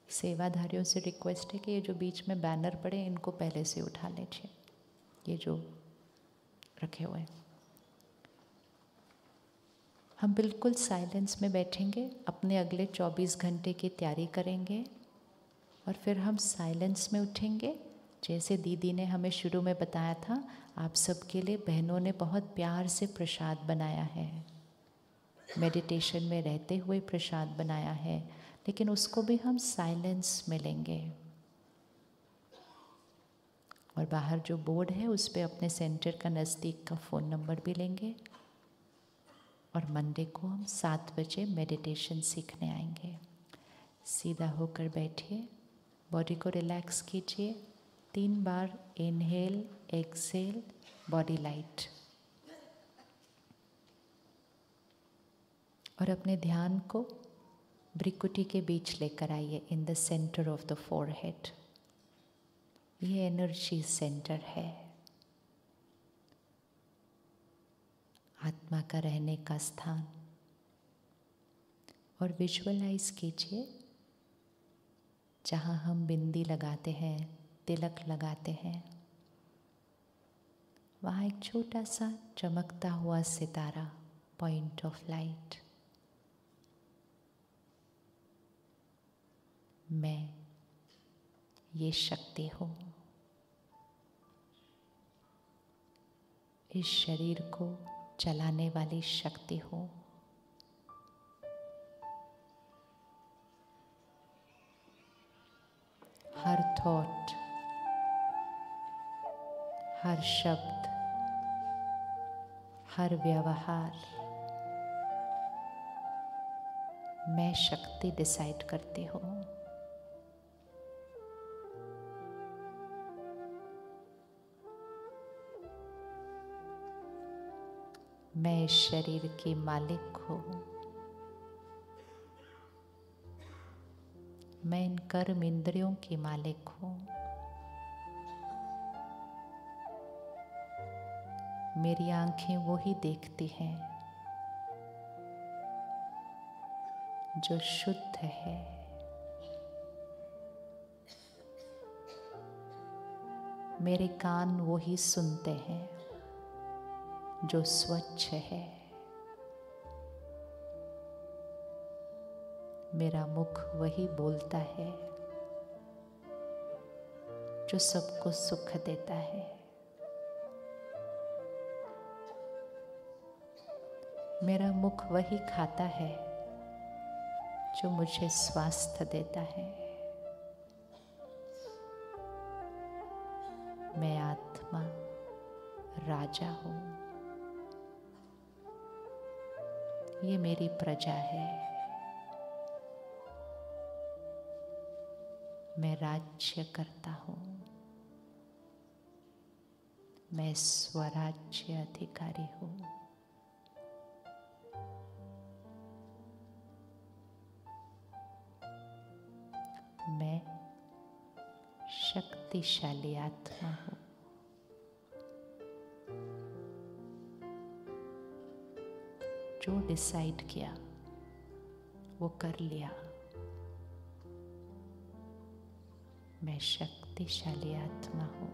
सेवाधारियों से रिक्वेस्ट है कि ये जो बीच में बैनर पड़े इनको पहले से उठा लीजिए। ये जो रखे हुए हैं। हम बिल्कुल साइलेंस में बैठेंगे, अपने अगले 24 घंटे की तैयारी करेंगे और फिर हम साइलेंस में उठेंगे। जैसे दीदी ने हमें शुरू में बताया था, आप सबके लिए बहनों ने बहुत प्यार से प्रसाद बनाया है, मेडिटेशन में रहते हुए प्रसाद बनाया है, लेकिन उसको भी हम साइलेंस में लेंगे। और बाहर जो बोर्ड है उस पे अपने सेंटर का नज़दीक का फ़ोन नंबर भी लेंगे और मंडे को हम 7 बजे मेडिटेशन सीखने आएंगे। सीधा होकर बैठिए, बॉडी को रिलैक्स कीजिए, 3 बार इनहेल एक्सहेल, बॉडी लाइट। और अपने ध्यान को भ्रिकुटी के बीच लेकर आइए, in the centre of the forehead. ये एनर्जी सेंटर है, आत्मा का रहने का स्थान। और विजुअलाइज कीजिए, जहाँ हम बिंदी लगाते हैं, तिलक लगाते हैं, वहाँ एक छोटा सा चमकता हुआ सितारा, पॉइंट ऑफ लाइट। मैं ये शक्ति हूँ, इस शरीर को चलाने वाली शक्ति हूँ। हर थॉट, हर शब्द, हर व्यवहार, मैं शक्ति डिसाइड करती हूँ। मैं इस शरीर की मालिक हूँ। मैं इन कर्म इंद्रियों की मालिक हूँ। मेरी आंखें वो ही देखती हैं जो शुद्ध है। मेरे कान वो ही सुनते हैं जो स्वच्छ है। मेरा मुख वही बोलता है जो सबको सुख देता है। मेरा मुख वही खाता है जो मुझे स्वास्थ्य देता है। मैं आत्मा राजा हूँ। ये मेरी प्रजा है। मैं राज्य करता हूँ। मैं स्वराज्य अधिकारी हूँ। मैं शक्तिशाली आत्मा हूँ। जो डिसाइड किया वो कर लिया। मैं शक्तिशाली आत्मा हूँ।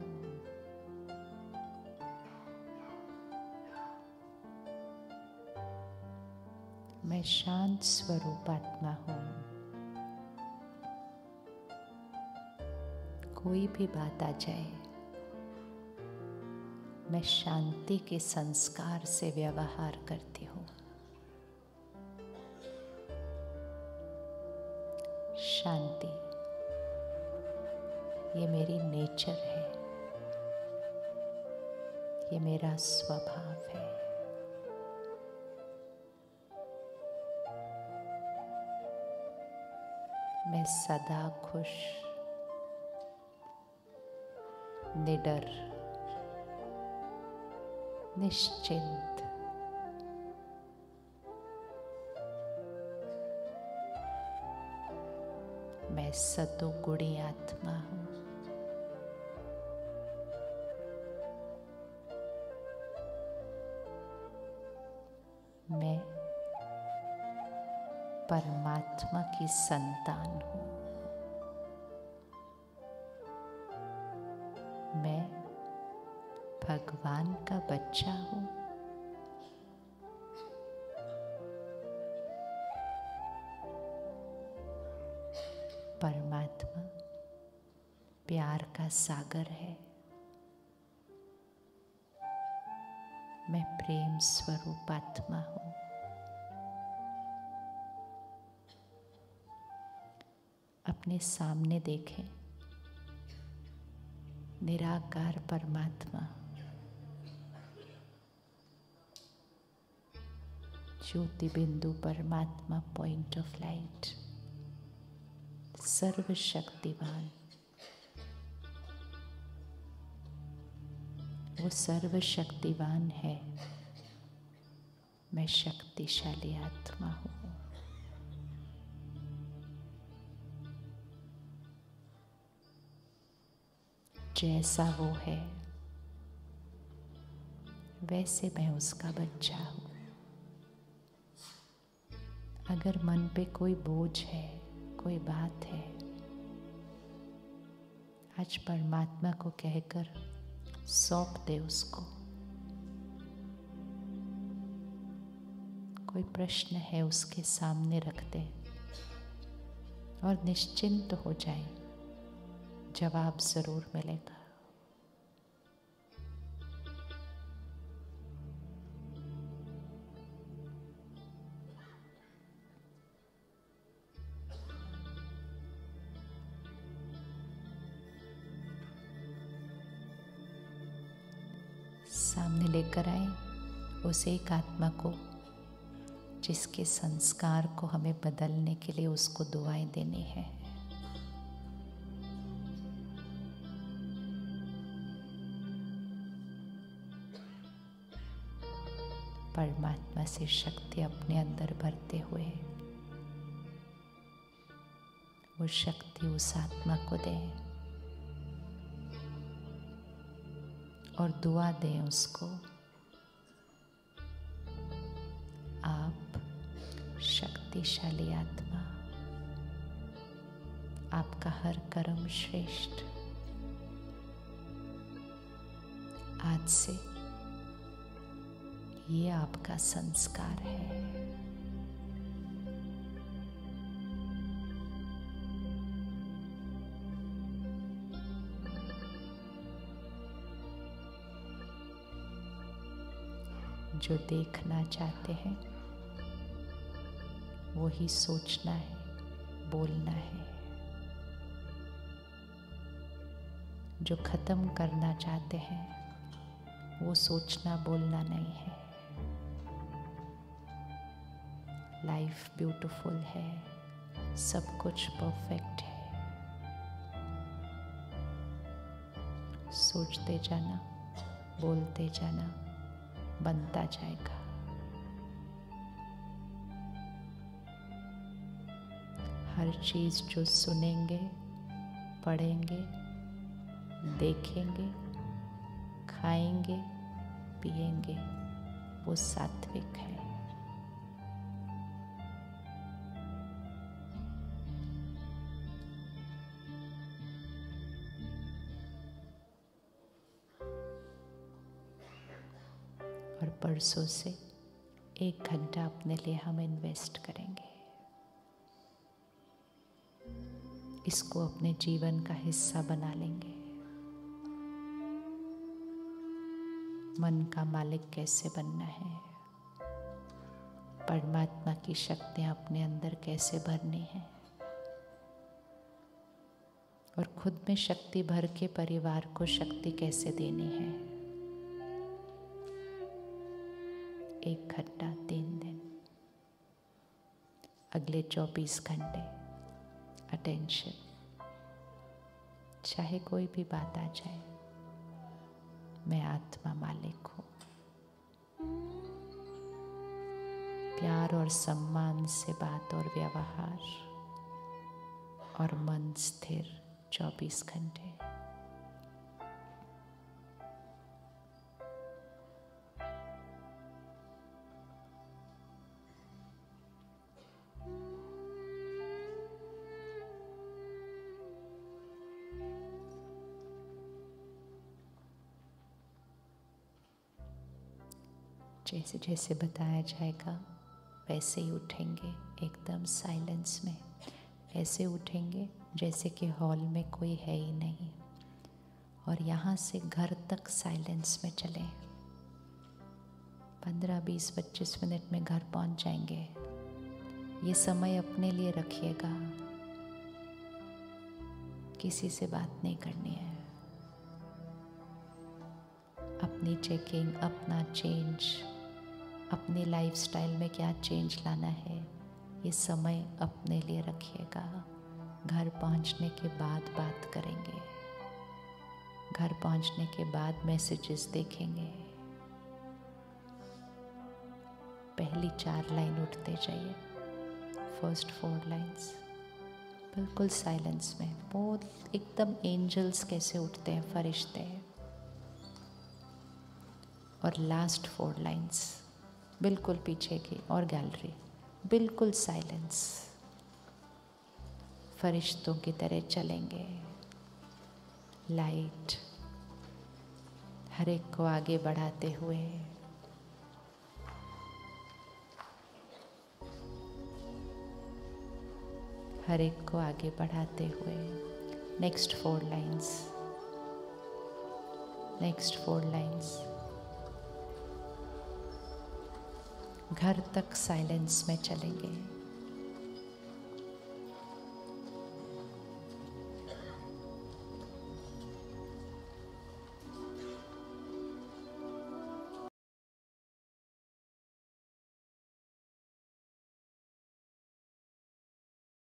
मैं शांत स्वरूप आत्मा हूँ। कोई भी बात आ जाए, मैं शांति के संस्कार से व्यवहार करती हूँ। शांति ये मेरी नेचर है, ये मेरा स्वभाव है। मैं सदा खुश, निडर, निश्चिंत, मैं सतोगुणी आत्मा हूँ। मैं परमात्मा की संतान हूँ। मैं भगवान का बच्चा हूँ। परमात्मा प्यार का सागर है। मैं प्रेम स्वरूप आत्मा हूँ। अपने सामने देखें निराकार परमात्मा, ज्योति बिंदु परमात्मा, पॉइंट ऑफ लाइट, सर्वशक्तिवान। वो सर्वशक्तिवान है, मैं शक्तिशाली आत्मा हूँ। जैसा वो है वैसे मैं उसका बच्चा हूँ। अगर मन पे कोई बोझ है, कोई बात है, आज परमात्मा को कहकर सौंप दे उसको। कोई प्रश्न है उसके सामने रख दे और निश्चिंत हो जाए, जवाब जरूर मिलेगा। सामने लेकर आए उस एक आत्मा को जिसके संस्कार को हमें बदलने के लिए उसको दुआएं देनी है। परमात्मा से शक्ति अपने अंदर भरते हुए वो शक्ति उस आत्मा को दें और दुआ दें उसको, आप शक्तिशाली आत्मा, आपका हर कर्म श्रेष्ठ। आज से ये आपका संस्कार है। जो देखना चाहते हैं वही सोचना है, बोलना है। जो खत्म करना चाहते हैं वो सोचना, बोलना नहीं है। लाइफ ब्यूटीफुल है, सब कुछ परफेक्ट है। सोचते जाना, बोलते जाना, बनता जाएगा। हर चीज जो सुनेंगे, पढ़ेंगे, देखेंगे, खाएंगे, पिएंगे, वो सात्विक है। और परसों से 1 घंटा अपने लिए हम इन्वेस्ट करेंगे। इसको अपने जीवन का हिस्सा बना लेंगे। मन का मालिक कैसे बनना है, परमात्मा की शक्तियां अपने अंदर कैसे भरनी है और खुद में शक्ति भर के परिवार को शक्ति कैसे देनी है। 1 घंटा 3 दिन, अगले 24 घंटे अटेंशन। चाहे कोई भी बात आ जाए, मैं आत्मा मालिक हूँ। प्यार और सम्मान से बात और व्यवहार और मन स्थिर 24 घंटे। जैसे जैसे बताया जाएगा वैसे ही उठेंगे, एकदम साइलेंस में। ऐसे उठेंगे जैसे कि हॉल में कोई है ही नहीं, और यहाँ से घर तक साइलेंस में चलें। 15, 20, 25 मिनट में घर पहुँच जाएंगे। ये समय अपने लिए रखिएगा, किसी से बात नहीं करनी है। अपनी चेकिंग, अपना चेंज, अपनी लाइफस्टाइल में क्या चेंज लाना है, ये समय अपने लिए रखिएगा। घर पहुंचने के बाद बात करेंगे, घर पहुंचने के बाद मैसेजेस देखेंगे। पहली 4 लाइन उठते जाइए, फर्स्ट 4 लाइन्स बिल्कुल साइलेंस में, बहुत एकदम एंजल्स कैसे उठते हैं, फरिश्ते। और लास्ट 4 लाइन्स बिल्कुल पीछे की और गैलरी, बिल्कुल साइलेंस, फरिश्तों की तरह चलेंगे। लाइट हर एक को आगे बढ़ाते हुए, हर एक को आगे बढ़ाते हुए। Next 4 lines, next 4 lines. घर तक साइलेंस में चलेंगे।